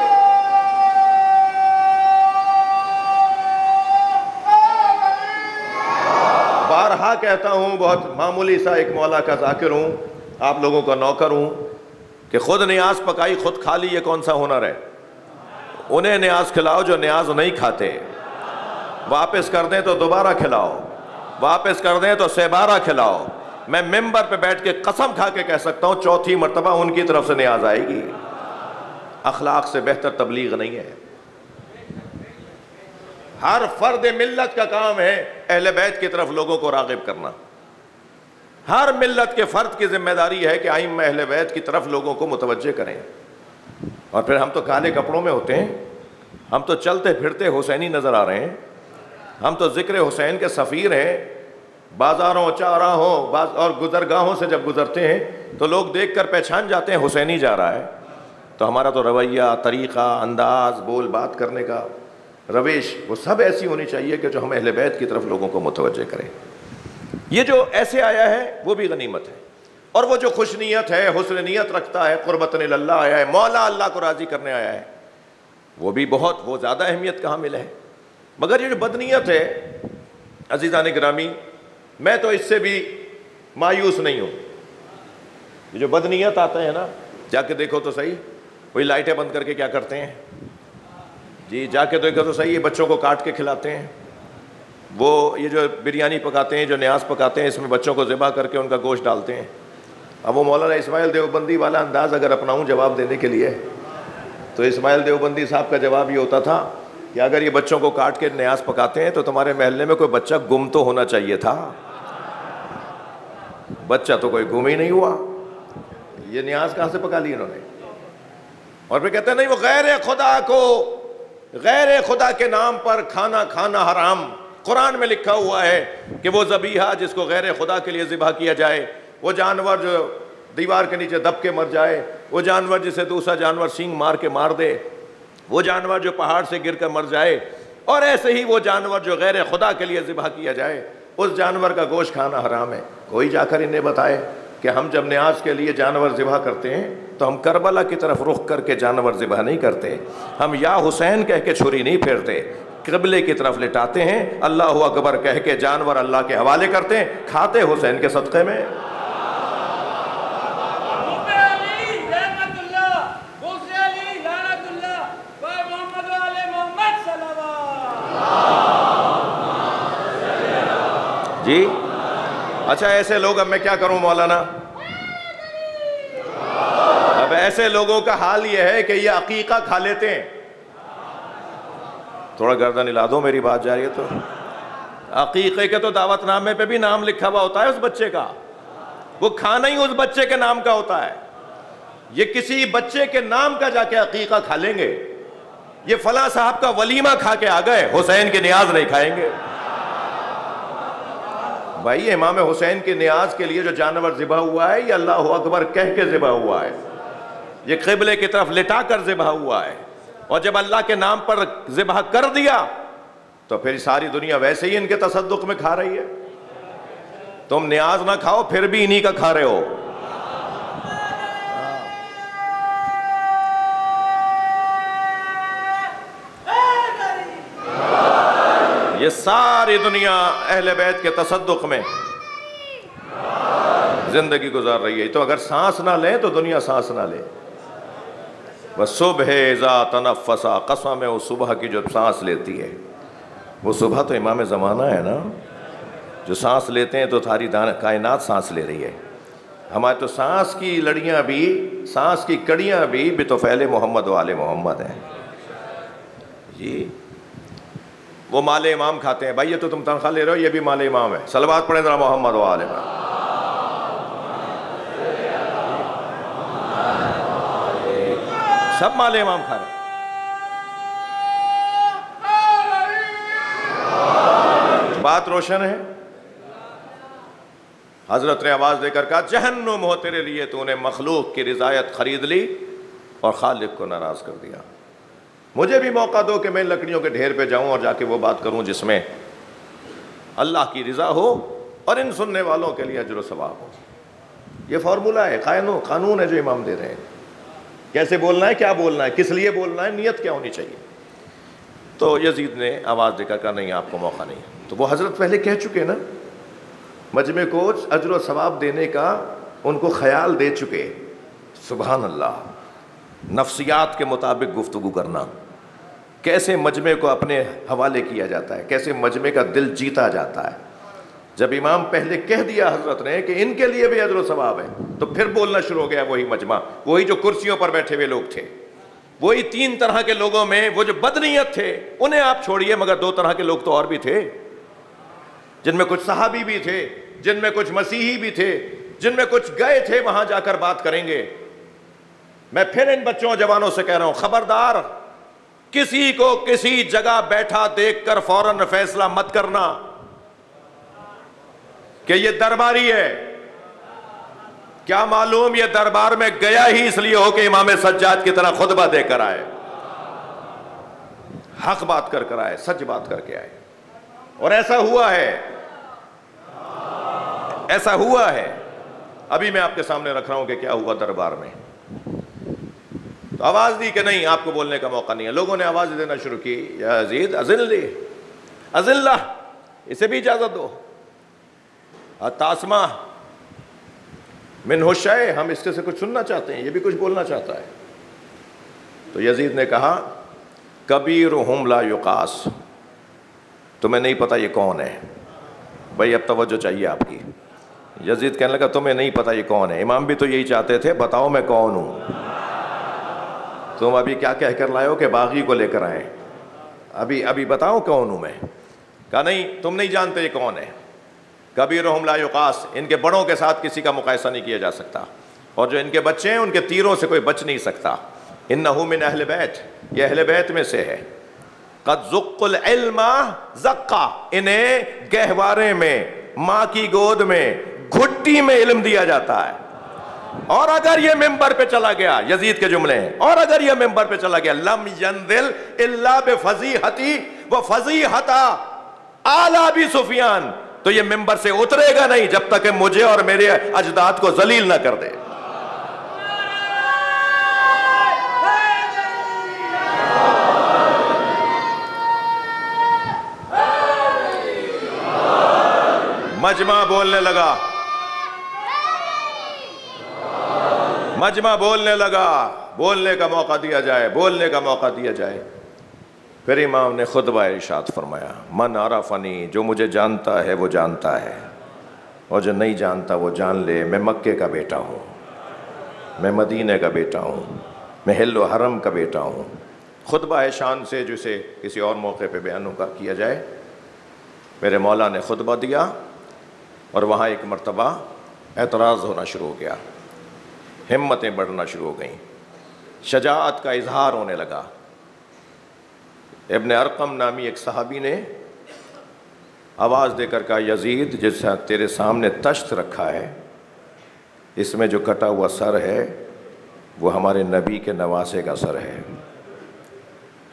بارہا کہتا ہوں، بہت معمولی سا ایک مولا کا ذاکر ہوں، آپ لوگوں کا نوکر ہوں، کہ خود نیاز پکائی خود کھا لی، یہ کون سا ہنر ہے؟ انہیں نیاز کھلاؤ جو نیاز نہیں کھاتے. واپس کر دیں تو دوبارہ کھلاؤ، واپس کر دیں تو 12 کھلاؤ. میں ممبر پہ بیٹھ کے قسم کھا کے کہہ سکتا ہوں 4تھی مرتبہ ان کی طرف سے نیاز آئے گی. اخلاق سے بہتر تبلیغ نہیں ہے. ہر فرد ملت کا کام ہے اہل بیت کی طرف لوگوں کو راغب کرنا. ہر ملت کے فرد کی ذمہ داری ہے کہ ائمہ اہل بیت کی طرف لوگوں کو متوجہ کریں. اور پھر ہم تو کالے کپڑوں میں ہوتے ہیں, ہم تو چلتے پھرتے حسینی نظر آ رہے ہیں, ہم تو ذکر حسین کے سفیر ہیں. بازاروں چوراہوں اور گزرگاہوں سے جب گزرتے ہیں تو لوگ دیکھ کر پہچان جاتے ہیں حسینی جا رہا ہے. تو ہمارا تو رویہ, طریقہ, انداز, بول بات کرنے کا رویش وہ سب ایسی ہونی چاہیے کہ جو ہم اہل بیت کی طرف لوگوں کو متوجہ کریں. یہ جو ایسے آیا ہے وہ بھی غنیمت ہے, اور وہ جو خوش نیت ہے, حسن نیت رکھتا ہے, قربتن اللہ آیا ہے, مولا اللہ کو راضی کرنے آیا ہے, وہ بھی وہ زیادہ اہمیت کا حامل ہے. مگر یہ جو بدنیت ہے عزیزان گرامی, میں تو اس سے بھی مایوس نہیں ہوں. یہ جو بدنیت آتا ہے نا, جا کے دیکھو تو صحیح, وہی لائٹیں بند کر کے کیا کرتے ہیں جی, جا کے دیکھو تو صحیح, یہ بچوں کو کاٹ کے کھلاتے ہیں. وہ یہ جو بریانی پکاتے ہیں, جو نیاز پکاتے ہیں, اس میں بچوں کو ذبح کر کے ان کا گوشت ڈالتے ہیں. اب وہ مولانا اسماعیل دیوبندی والا انداز اگر اپناؤں جواب دینے کے لیے, تو اسماعیل دیوبندی صاحب کا جواب یہ ہوتا تھا کہ اگر یہ بچوں کو کاٹ کے نیاز پکاتے ہیں تو تمہارے محلے میں کوئی بچہ گم تو ہونا چاہیے تھا. بچہ تو کوئی گم ہی نہیں ہوا, یہ نیاز کہاں سے پکا لی انہوں نے. اور پھر کہتے ہیں نہیں, وہ غیر خدا کے نام پر کھانا حرام. قرآن میں لکھا ہوا ہے کہ وہ ذبیحہ جس کو غیر خدا کے لیے ذبح کیا جائے, وہ جانور جو دیوار کے نیچے دب کے مر جائے, وہ جانور جسے دوسرا جانور سینگ مار کے مار دے, وہ جانور جو پہاڑ سے گر کر مر جائے, اور ایسے ہی وہ جانور جو غیر خدا کے لیے ذبح کیا جائے, اس جانور کا گوشت کھانا حرام ہے. کوئی جا کر انہیں بتائے کہ ہم جب نیاز کے لیے جانور ذبح کرتے ہیں تو ہم کربلا کی طرف رخ کر کے جانور ذبح نہیں کرتے, ہم یا حسین کہہ کے چھری نہیں پھیرتے, قبلے کی طرف لٹاتے ہیں, اللہ اکبر کہہ کے جانور اللہ کے حوالے کرتے ہیں, کھاتے حسین کے صدقے میں. جی اچھا, ایسے لوگ, اب میں کیا کروں مولانا, اب ایسے لوگوں کا حال یہ ہے کہ یہ عقیقہ کھا لیتے ہیں. تھوڑا گردن ہلا دو, میری بات جا رہی ہے تو. عقیقے کے تو دعوت نامے پہ بھی نام لکھا ہوا ہوتا ہے اس بچے کا, وہ کھانا ہی اس بچے کے نام کا ہوتا ہے. یہ کسی بچے کے نام کا جا کے عقیقہ کھا لیں گے, یہ فلاں صاحب کا ولیمہ کھا کے آ گئے, حسین کی نیاز نہیں کھائیں گے. بھائی امام حسین کی نیاز کے لیے جو جانور ذبح ہوا ہے یہ اللہ اکبر کہہ کے ذبح ہوا ہے, یہ قبلے کی طرف لٹا کر ذبح ہوا ہے. اور جب اللہ کے نام پر ذبح کر دیا تو پھر ساری دنیا ویسے ہی ان کے تصدق میں کھا رہی ہے. تم نیاز نہ کھاؤ پھر بھی انہی کا کھا رہے ہو. یہ ساری دنیا اہل بیت کے تصدق میں زندگی گزار رہی ہے. تو اگر سانس نہ لیں تو دنیا سانس نہ لے. وَالصُّبْحِ إِذَا تَنَفَّسَ, قسم ہے اس صبح کی جو سانس لیتی ہے. وہ صبح تو امام زمانہ ہے نا, جو سانس لیتے ہیں تو ساری کائنات سانس لے رہی ہے. ہمارے تو سانس کی لڑیاں بھی, سانس کی کڑیاں بھی بطفیل محمد و آل محمد ہیں. جی وہ مال امام کھاتے ہیں. بھائی یہ تو تم تنخواہ لے رہے ہو, یہ بھی مال امام ہے. صلوات پڑھیں ذرا محمد و آل محمد. سب مال امام کھا رہے. بات روشن ہے. حضرت نے آواز دے کر کہا جہنم ہو تیرے لیے, تو نے مخلوق کی رضایت خرید لی اور خالق کو ناراض کر دیا. مجھے بھی موقع دو کہ میں لکڑیوں کے ڈھیر پہ جاؤں اور جا کے وہ بات کروں جس میں اللہ کی رضا ہو اور ان سننے والوں کے لیے اجر و ثواب ہو. یہ فارمولہ ہے, قانون ہے جو امام دے رہے ہیں. کیسے بولنا ہے, کیا بولنا ہے, کس لیے بولنا ہے, نیت کیا ہونی چاہیے. تو یزید نے آواز دے کر کہا نہیں, آپ کو موقع نہیں. تو وہ حضرت پہلے کہہ چکے نا, مجمع کو اجر و ثواب دینے کا ان کو خیال دے چکے. سبحان اللہ, نفسیات کے مطابق گفتگو کرنا, کیسے مجمع کو اپنے حوالے کیا جاتا ہے, کیسے مجمع کا دل جیتا جاتا ہے. جب امام پہلے کہہ دیا حضرت نے کہ ان کے لیے بھی اجر و ثواب ہے, تو پھر بولنا شروع ہو گیا وہی مجمع, وہی جو کرسیوں پر بیٹھے ہوئے لوگ تھے. وہی 3 طرح کے لوگوں میں وہ جو بدنیت تھے انہیں آپ چھوڑیے، مگر 2 طرح کے لوگ تو اور بھی تھے، جن میں کچھ صحابی بھی تھے، جن میں کچھ مسیحی بھی تھے، جن میں کچھ گئے تھے وہاں جا کر بات کریں گے۔ میں پھر ان بچوں جوانوں سے کہہ رہا ہوں، خبردار کسی کو کسی جگہ بیٹھا دیکھ کر فوراً فیصلہ مت کرنا کہ یہ درباری ہے۔ کیا معلوم یہ دربار میں گیا ہی اس لیے ہو کہ امام سجاد کی طرح خطبہ دے کر آئے، حق بات کر آئے، سچ بات کر کے آئے۔ اور ایسا ہوا ہے، ایسا ہوا ہے۔ ابھی میں آپ کے سامنے رکھ رہا ہوں کہ کیا ہوا دربار میں۔ تو آواز دی کہ نہیں، آپ کو بولنے کا موقع نہیں ہے۔ لوگوں نے آواز دینا شروع کی، یا یزید اذن لی، اذن لا، اسے بھی اجازت دو، تاسمہ منہ شیء، ہم اس سے کچھ سننا چاہتے ہیں، یہ بھی کچھ بولنا چاہتا ہے۔ تو یزید نے کہا کبیرہم لا یقاس، تمہیں نہیں پتا یہ کون ہے۔ بھائی اب توجہ چاہیے آپ کی۔ یزید کہنے لگا تمہیں نہیں پتا یہ کون ہے۔ امام بھی تو یہی چاہتے تھے، بتاؤ میں کون ہوں۔ تم ابھی کیا کہہ کر لائے ہو کہ باغی کو لے کر آئے، ابھی بتاؤ کون ہوں میں۔ کہا نہیں تم نہیں جانتے یہ کون ہے۔ کبیرہم لا یقاس، ان کے بڑوں کے ساتھ کسی کا مقایسہ نہیں کیا جا سکتا، اور جو ان کے بچے ہیں ان کے تیروں سے کوئی بچ نہیں سکتا۔ انہ من اہل بیت، یہ اہل بیت میں سے ہے۔ قد زق العلم زقا، انہیں گہوارے میں، ماں کی گود میں، گھٹی میں علم دیا جاتا ہے۔ اور اگر یہ ممبر پہ چلا گیا، یزید کے جملے ہیں، اور اگر یہ ممبر پہ چلا گیا لم ینزل الا بفضیحتی وفضیحت آل ابی سفیان، تو یہ ممبر سے اترے گا نہیں جب تک کہ مجھے اور میرے اجداد کو ذلیل نہ کر دے۔ مجمع بولنے لگا، مجمع بولنے لگا، بولنے کا موقع دیا جائے، بولنے کا موقع دیا جائے۔ پھر امام نے خطبہ ارشاد فرمایا، من عرفنی، جو مجھے جانتا ہے وہ جانتا ہے، اور جو نہیں جانتا وہ جان لے، میں مکے کا بیٹا ہوں، میں مدینے کا بیٹا ہوں، میں حل و حرم کا بیٹا ہوں۔ خطبہ شان سے جسے کسی اور موقع پہ بیان کیا جائے۔ میرے مولا نے خطبہ دیا اور وہاں ایک مرتبہ اعتراض ہونا شروع ہو گیا، ہمتیں بڑھنا شروع ہو گئیں، شجاعت کا اظہار ہونے لگا۔ ابن ارقم نامی ایک صحابی نے آواز دے کر کہا، یزید جس تیرے سامنے تشت رکھا ہے، اس میں جو کٹا ہوا سر ہے وہ ہمارے نبی کے نواسے کا سر ہے۔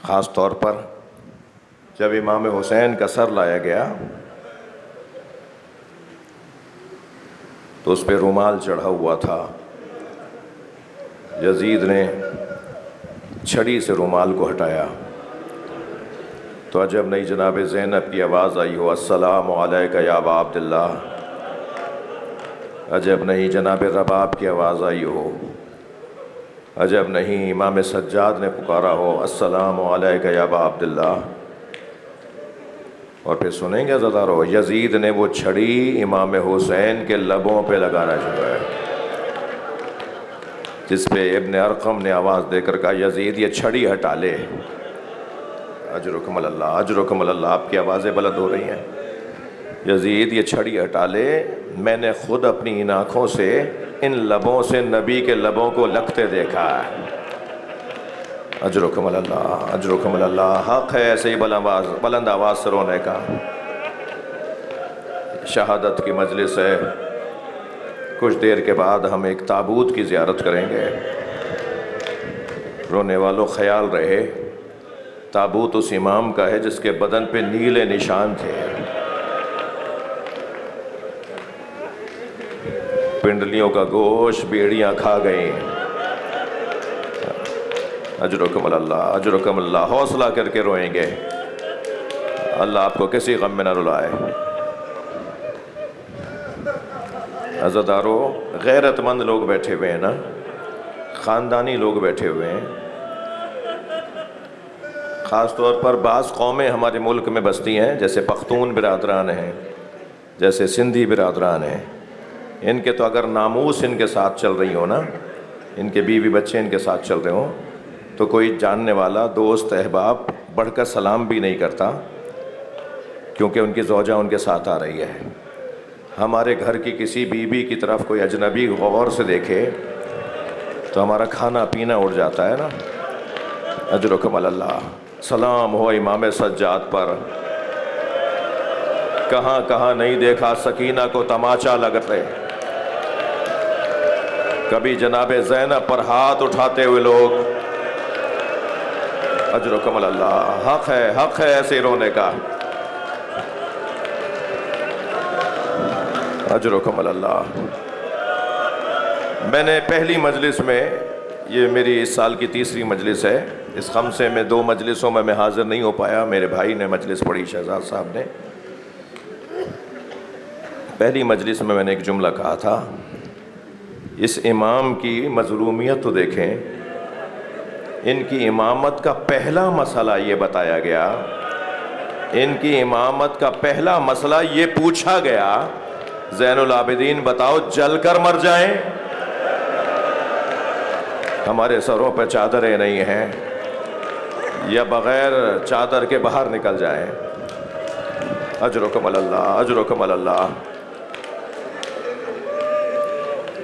خاص طور پر جب امام حسین کا سر لایا گیا تو اس پہ رومال چڑھا ہوا تھا۔ یزید نے چھڑی سے رومال کو ہٹایا تو عجب نہیں جناب زینب کی آواز آئی ہو، السلام علیکہ یا ابا عبداللہ۔ عجب نہیں جناب رباب کی آواز آئی ہو، عجب نہیں امام سجاد نے پکارا ہو، السلام علیکہ یا ابا عبداللہ۔ اور پھر سنیں گے زدارو، یزید نے وہ چھڑی امام حسین کے لبوں پہ لگانا شروع ہے، جس پہ ابن ارقم نے آواز دے کر کہا، یزید یہ چھڑی ہٹا لے۔ اجرکم اللہ، اجرکم اللہ، آپ کی آوازیں بلند ہو رہی ہیں۔ یزید یہ چھڑی ہٹا لے، میں نے خود اپنی ان آنکھوں سے ان لبوں سے نبی کے لبوں کو لگتے دیکھا ہے۔ اجرکم اللہ، اجرکم اللہ، حق ہے ایسے ہی بلند آواز سے رونے کا۔ شہادت کی مجلس ہے، کچھ دیر کے بعد ہم ایک تابوت کی زیارت کریں گے۔ رونے والوں خیال رہے، تابوت اس امام کا ہے جس کے بدن پہ نیلے نشان تھے، پنڈلیوں کا گوشت بیڑیاں کھا گئیں۔ اجرکم اللہ، اجرکم اللہ، حوصلہ کر کے روئیں گے، اللہ آپ کو کسی غم میں نہ رلائے۔ عزادارو، غیرت مند لوگ بیٹھے ہوئے ہیں نا، خاندانی لوگ بیٹھے ہوئے ہیں۔ خاص طور پر بعض قومیں ہمارے ملک میں بستی ہیں، جیسے پختون برادران ہیں، جیسے سندھی برادران ہیں۔ ان کے تو اگر ناموس ان کے ساتھ چل رہی ہو نا، ان کے بیوی بچے ان کے ساتھ چل رہے ہوں، تو کوئی جاننے والا دوست احباب بڑھ کر سلام بھی نہیں کرتا، کیونکہ ان کی زوجہ ان کے ساتھ آ رہی ہے۔ ہمارے گھر کی کسی بیوی کی طرف کوئی اجنبی غور سے دیکھے تو ہمارا کھانا پینا اڑ جاتا ہے نا۔ اجرکم اللہ، سلام ہو امام سجاد پر، کہاں کہاں نہیں دیکھا سکینہ کو تماچا لگتے، کبھی جناب زینب پر ہاتھ اٹھاتے ہوئے لوگ۔ اجرکم اللہ، حق ہے ایسے رونے کا۔ اجرکم اللہ۔ میں نے پہلی مجلس میں، یہ میری اس سال کی تیسری مجلس ہے، اس خمسے میں 2 مجلسوں میں حاضر نہیں ہو پایا، میرے بھائی نے مجلس پڑھی، شہزاد صاحب نے۔ پہلی مجلس میں نے ایک جملہ کہا تھا، اس امام کی مظلومیت تو دیکھیں، ان کی امامت کا پہلا مسئلہ یہ بتایا گیا، ان کی امامت کا پہلا مسئلہ یہ پوچھا گیا، زین العابدین بتاؤ جل کر مر جائیں؟ ہمارے سروں پہ چادریں نہیں ہیں، یا بغیر چادر کے باہر نکل جائیں؟ اجرکم اللہ، اجرکم اللہ۔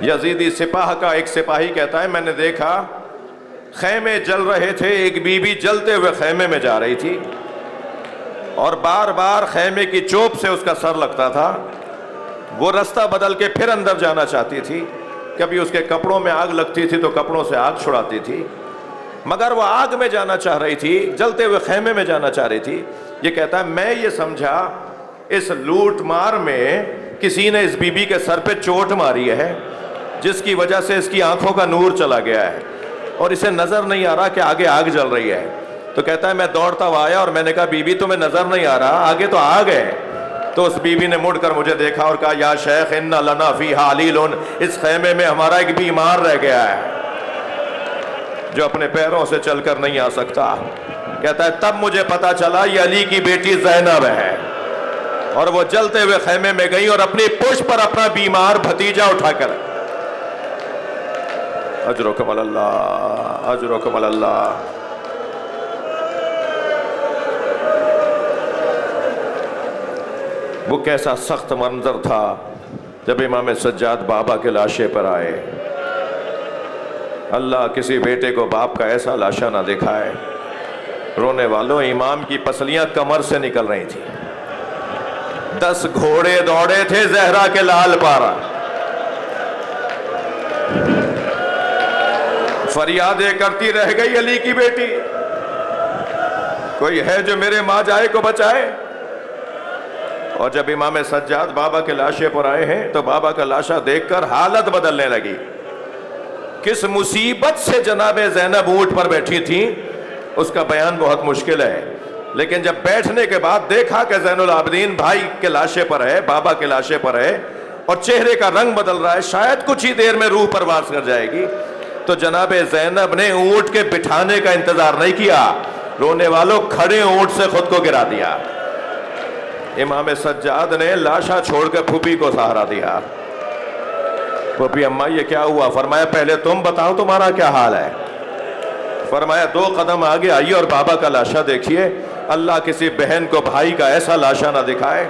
یزیدی سپاہ کا ایک سپاہی کہتا ہے، میں نے دیکھا خیمے جل رہے تھے، ایک بیوی جلتے ہوئے خیمے میں جا رہی تھی اور بار بار خیمے کی چوب سے اس کا سر لگتا تھا، وہ رستہ بدل کے پھر اندر جانا چاہتی تھی، کبھی اس کے کپڑوں میں آگ لگتی تھی تو کپڑوں سے آگ چھڑاتی تھی، مگر وہ آگ میں جانا چاہ رہی تھی، جلتے ہوئے خیمے میں جانا چاہ رہی تھی۔ یہ کہتا ہے میں یہ سمجھا اس لوٹ مار میں کسی نے اس بی بی کے سر پہ چوٹ ماری ہے، جس کی وجہ سے اس کی آنکھوں کا نور چلا گیا ہے اور اسے نظر نہیں آ رہا کہ آگے آگ جل رہی ہے۔ تو کہتا ہے میں دوڑتا ہوا آیا اور میں نے کہا بی بی تمہیں نظر نہیں آ رہا، آگے تو آگ ہے۔ تو اس بی بی نے مڑ کر مجھے دیکھا اور کہا یا شیخ ان لنا فیہا علیل، اس خیمے میں ہمارا ایک بیمار رہ گیا ہے جو اپنے پیروں سے چل کر نہیں آ سکتا۔ کہتا ہے تب مجھے پتا چلا یہ علی کی بیٹی زینب ہے، اور وہ جلتے ہوئے خیمے میں گئی اور اپنی پشت پر اپنا بیمار بھتیجا اٹھا کر۔ اجرکم اللہ، اجرکم اللہ۔ وہ کیسا سخت منظر تھا جب امام سجاد بابا کے لاشے پر آئے۔ اللہ کسی بیٹے کو باپ کا ایسا لاشا نہ دکھائے۔ رونے والوں، امام کی پسلیاں کمر سے نکل رہی تھیں، 10 گھوڑے دوڑے تھے زہرا کے لال پارا، فریادیں کرتی رہ گئی علی کی بیٹی، کوئی ہے جو میرے ماں جائے کو بچائے۔ اور جب امام سجاد بابا کے لاشے پر آئے ہیں تو بابا کا لاشا دیکھ کر حالت بدلنے لگی۔ کس مصیبت سے جناب زینب اونٹ پر بیٹھی تھی اس کا بیان بہت مشکل ہے، لیکن جب بیٹھنے کے بعد دیکھا کہ زین العابدین بھائی کے لاشے پر ہے، بابا کے لاشے پر ہے اور چہرے کا رنگ بدل رہا ہے، شاید کچھ ہی دیر میں روح پرواز کر جائے گی، تو جناب زینب نے اونٹ کے بٹھانے کا انتظار نہیں کیا، رونے والوں کھڑے اونٹ سے خود کو گرا دیا۔ امام سجاد نے لاشا چھوڑ کر پھوپھی کو سہارا دیا۔ پھوپھی اماں یہ کیا ہوا؟ فرمایا پہلے تم بتاؤ تمہارا کیا حال ہے۔ فرمایا 2 قدم آگے آئیے اور بابا کا لاشا دیکھیے، اللہ کسی بہن کو بھائی کا ایسا لاشا نہ دکھائے۔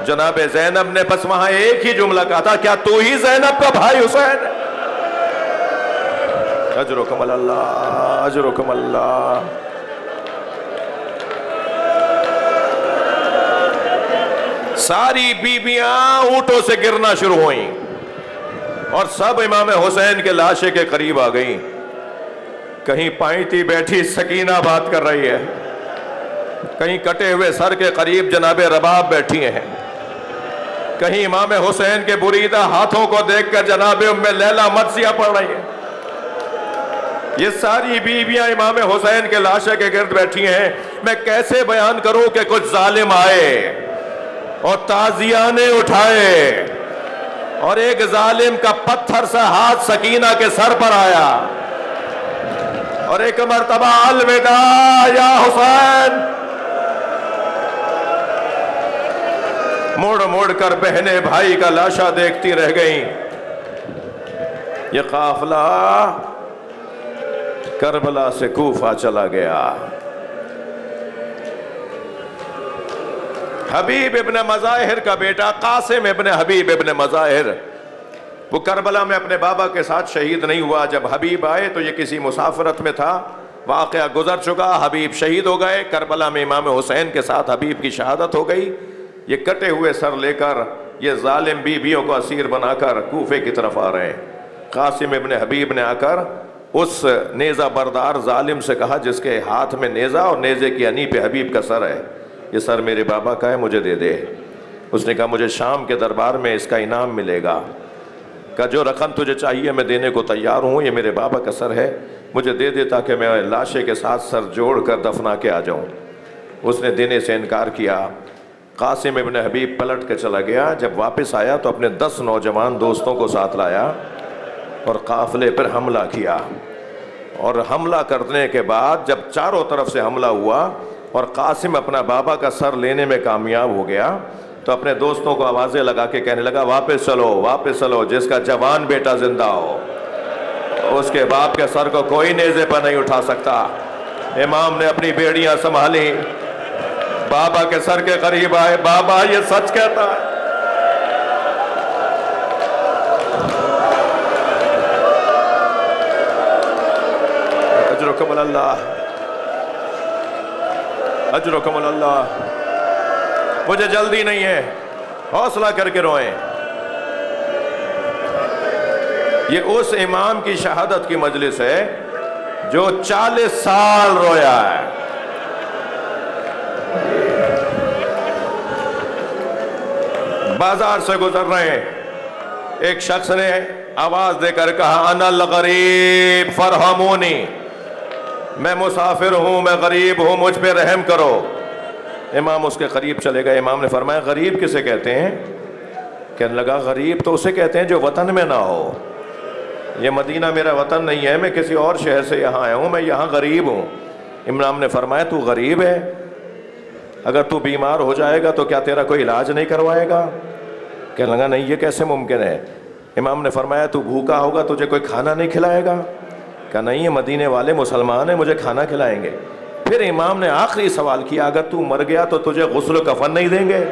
جناب زینب نے بس وہاں ایک ہی جملہ کہا تھا، کیا تو ہی زینب کا بھائی حسین؟ اجرکم اللہ، اجرکم اللہ۔ ساری بیبیاں اونٹوں سے گرنا شروع ہوئیں اور سب امام حسین کے لاشے کے قریب آ گئیں۔ کہیں پائنتی بیٹھی سکینہ بات کر رہی ہے، کہیں کٹے ہوئے سر کے قریب جناب رباب بیٹھی ہیں، کہیں امام حسین کے بریدہ ہاتھوں کو دیکھ کر جناب ام لیلہ مرثیہ پڑھ رہی ہیں۔ یہ ساری بیویاں امام حسین کے لاشے کے گرد بیٹھی ہیں۔ میں کیسے بیان کروں کہ کچھ ظالم آئے اور تازیانے اٹھائے اور ایک ظالم کا پتھر سا ہاتھ سکینہ کے سر پر آیا اور ایک مرتبہ الوداع یا حسین، مڑ مڑ کر بہنیں بھائی کا لاشا دیکھتی رہ گئیں۔ یہ قافلہ کربلا سے کوفہ چلا گیا۔ حبیب ابن مظاہر کا بیٹا قاسم ابن حبیب ابن مظاہر، وہ کربلا میں اپنے بابا کے ساتھ شہید نہیں ہوا۔ جب حبیب آئے تو یہ کسی مسافرت میں تھا، واقعہ گزر چکا، حبیب شہید ہو گئے۔ کربلا میں امام حسین کے ساتھ حبیب کی شہادت ہو گئی۔ یہ کٹے ہوئے سر لے کر یہ ظالم بیویوں کو اسیر بنا کر کوفے کی طرف آ رہے ہیں۔ قاسم ابن حبیب نے آ کر اس نیزہ بردار ظالم سے کہا جس کے ہاتھ میں نیزہ اور نیزے کی انی پہ حبیب کا سر ہے، یہ سر میرے بابا کا ہے، مجھے دے دے۔ اس نے کہا مجھے شام کے دربار میں اس کا انعام ملے گا۔ کہا جو رقم تجھے چاہیے میں دینے کو تیار ہوں، یہ میرے بابا کا سر ہے، مجھے دے دے تاکہ میں لاشے کے ساتھ سر جوڑ کر دفنا کے آ جاؤں۔ اس نے دینے سے انکار کیا۔ قاسم ابن حبیب پلٹ کے چلا گیا۔ جب واپس آیا تو اپنے 10 نوجوان دوستوں کو ساتھ لایا اور قافلے پر حملہ کیا۔ اور حملہ کرنے کے بعد جب چاروں طرف سے حملہ ہوا اور قاسم اپنا بابا کا سر لینے میں کامیاب ہو گیا تو اپنے دوستوں کو آوازیں لگا کے کہنے لگا واپس چلو واپس چلو، جس کا جوان بیٹا زندہ ہو اس کے باپ کے سر کو کوئی نیزے پر نہیں اٹھا سکتا۔ امام نے اپنی بیڑیاں سنبھالی، بابا کے سر کے قریب آئے، بابا یہ سچ کہتا ہے۔ اجرکم اللہ، اجرکم اللہ۔ مجھے جلدی نہیں ہے، حوصلہ کر کے روئیں۔ یہ اس امام کی شہادت کی مجلس ہے جو 40 سال رویا ہے۔ بازار سے گزر رہے ہیں، ایک شخص نے آواز دے کر کہا انا الغریب فرحمونی، میں مسافر ہوں، میں غریب ہوں، مجھ پہ رحم کرو۔ امام اس کے قریب چلے گئے۔ امام نے فرمایا غریب کسے کہتے ہیں؟ کہنے لگا غریب تو اسے کہتے ہیں جو وطن میں نہ ہو، یہ مدینہ میرا وطن نہیں ہے، میں کسی اور شہر سے یہاں آیا ہوں، میں یہاں غریب ہوں۔ امام نے فرمایا تو غریب ہے، اگر تو بیمار ہو جائے گا تو کیا تیرا کوئی علاج نہیں کروائے گا؟ کہنے لگا نہیں، یہ کیسے ممکن ہے؟ امام نے فرمایا تو بھوکا ہوگا، تجھے کوئی کھانا نہیں کھلائے گا؟ کہا نہیں، یہ مدینے والے مسلمان ہیں، مجھے کھانا کھلائیں گے۔ پھر امام نے آخری سوال کیا اگر تو مر گیا تو تجھے غسل و کفن نہیں دیں گے؟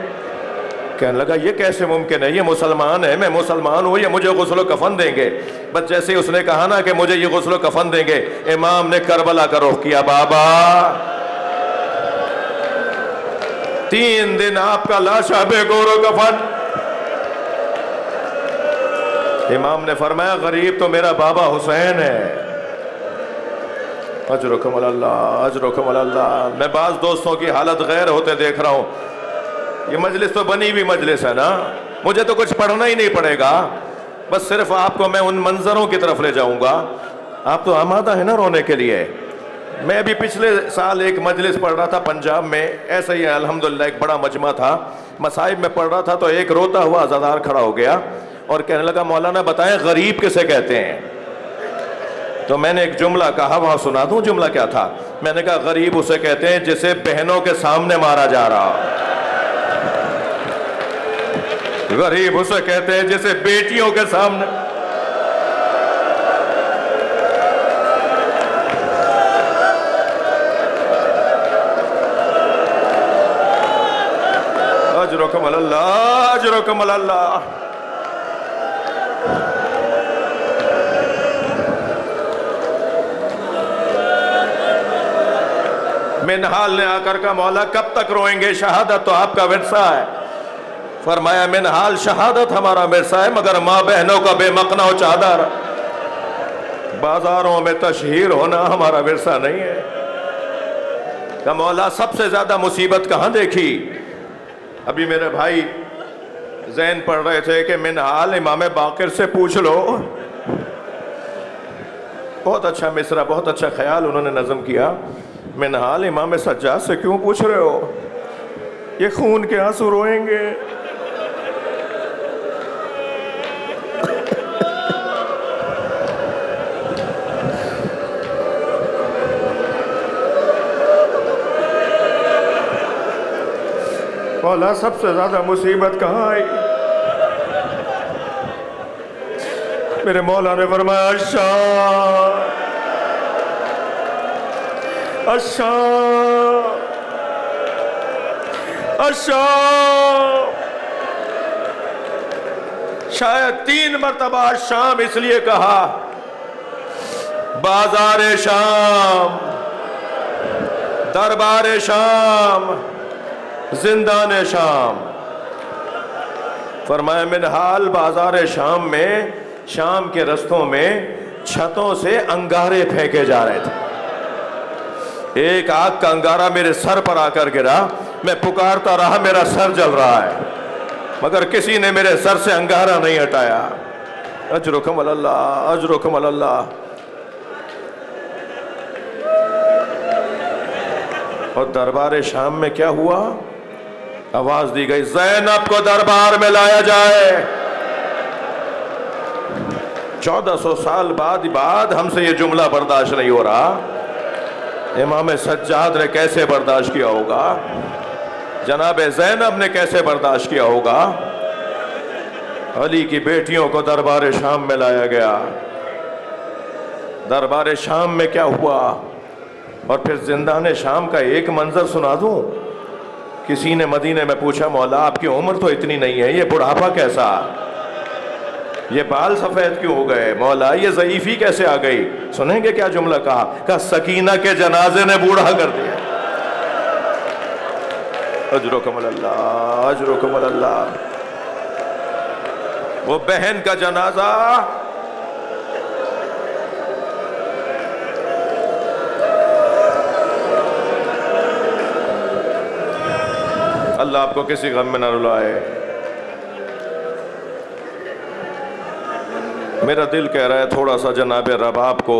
کہنے لگا یہ کیسے ممکن ہے، یہ مسلمان ہے، میں مسلمان ہوں، یہ مجھے غسل و کفن دیں گے؟ بس جیسے اس نے کہا نا کہ مجھے یہ غسل و کفن دیں گے، امام نے کربلا کا رخ کیا۔ بابا 3 دن آپ کا لاشا بے گور و کفن۔ امام نے فرمایا غریب تو میرا بابا حسین ہے۔ اجرکم اللہ، اجرکم اللہ۔ میں بعض دوستوں کی حالت غیر ہوتے دیکھ رہا ہوں۔ یہ مجلس تو بنی ہوئی مجلس ہے نا، مجھے تو کچھ پڑھنا ہی نہیں پڑے گا، بس صرف آپ کو میں ان منظروں کی طرف لے جاؤں گا۔ آپ تو آمادہ ہیں نا رونے کے لیے؟ میں بھی پچھلے سال ایک مجلس پڑھ رہا تھا پنجاب میں، ایسا ہی الحمدللہ ایک بڑا مجمع تھا، مصائب میں پڑھ رہا تھا تو ایک روتا ہوا عزادار کھڑا ہو گیا اور کہنے لگا مولانا بتائیں غریب کسے کہتے ہیں؟ تو میں نے ایک جملہ کہا، وہاں سنا دوں جملہ کیا تھا؟ میں نے کہا غریب اسے کہتے ہیں جسے بہنوں کے سامنے مارا جا رہا، غریب اسے کہتے ہیں جسے بیٹیوں کے سامنے۔ اجرکم اللہ، اجرکم اللہ۔ منہال نے آ کر کہا مولا کب تک روئیں گے، شہادت تو آپ کا ورثہ ہے۔ فرمایا منہال شہادت ہمارا ورثہ ہے مگر ماں بہنوں کا بے مقنا و چادر، بازاروں میں تشہیر ہونا ہمارا ورثہ نہیں ہے۔ کہ مولا سب سے زیادہ مصیبت کہاں دیکھی؟ ابھی میرے بھائی زین پڑھ رہے تھے کہ منہال امام باقر سے پوچھ لو، بہت اچھا مصرع، بہت اچھا خیال انہوں نے نظم کیا۔ منہال امام سجاد سے کیوں پوچھ رہے ہو؟ یہ خون کے آنسو روئیں گے۔ مولا سب سے زیادہ مصیبت کہاں آئی؟ میرے مولا نے فرمایا شام الشام الشام. شاید 3 مرتبہ شام اس لیے کہا. بازار شام، دربار شام، زندان شام. فرمایا منحال بازار شام میں، شام کے رستوں میں چھتوں سے انگارے پھینکے جا رہے تھے. ایک آگ کا انگارہ میرے سر پر آ کر گرا. میں پکارتا رہا میرا سر جل رہا ہے، مگر کسی نے میرے سر سے انگارہ نہیں ہٹایا. اجرکم اللہ، اجرکم اللہ. اور دربار شام میں کیا ہوا؟ آواز دی گئی زینب کو دربار میں لایا جائے. 1400 سال بعد ہم سے یہ جملہ برداشت نہیں ہو رہا. امام سجاد نے کیسے برداشت کیا ہوگا؟ جناب زینب نے کیسے برداشت کیا ہوگا؟ علی کی بیٹیوں کو دربار شام میں لایا گیا. دربار شام میں کیا ہوا؟ اور پھر زندان شام کا ایک منظر سنا دوں. کسی نے مدینے میں پوچھا مولا آپ کی عمر تو اتنی نہیں ہے، یہ بڑھاپا کیسا؟ یہ بال سفید کیوں ہو گئے؟ مولا یہ ضعیفی کیسے آ گئی؟ سنیں گے کیا جملہ کہا؟ کہ سکینہ کے جنازے نے بوڑھا کر دیا. اجرکم اللہ، اجرکم اللہ. وہ بہن کا جنازہ اللہ آپ کو کسی غم میں نہ رلائے. میرا دل کہہ رہا ہے تھوڑا سا جناب رباب کو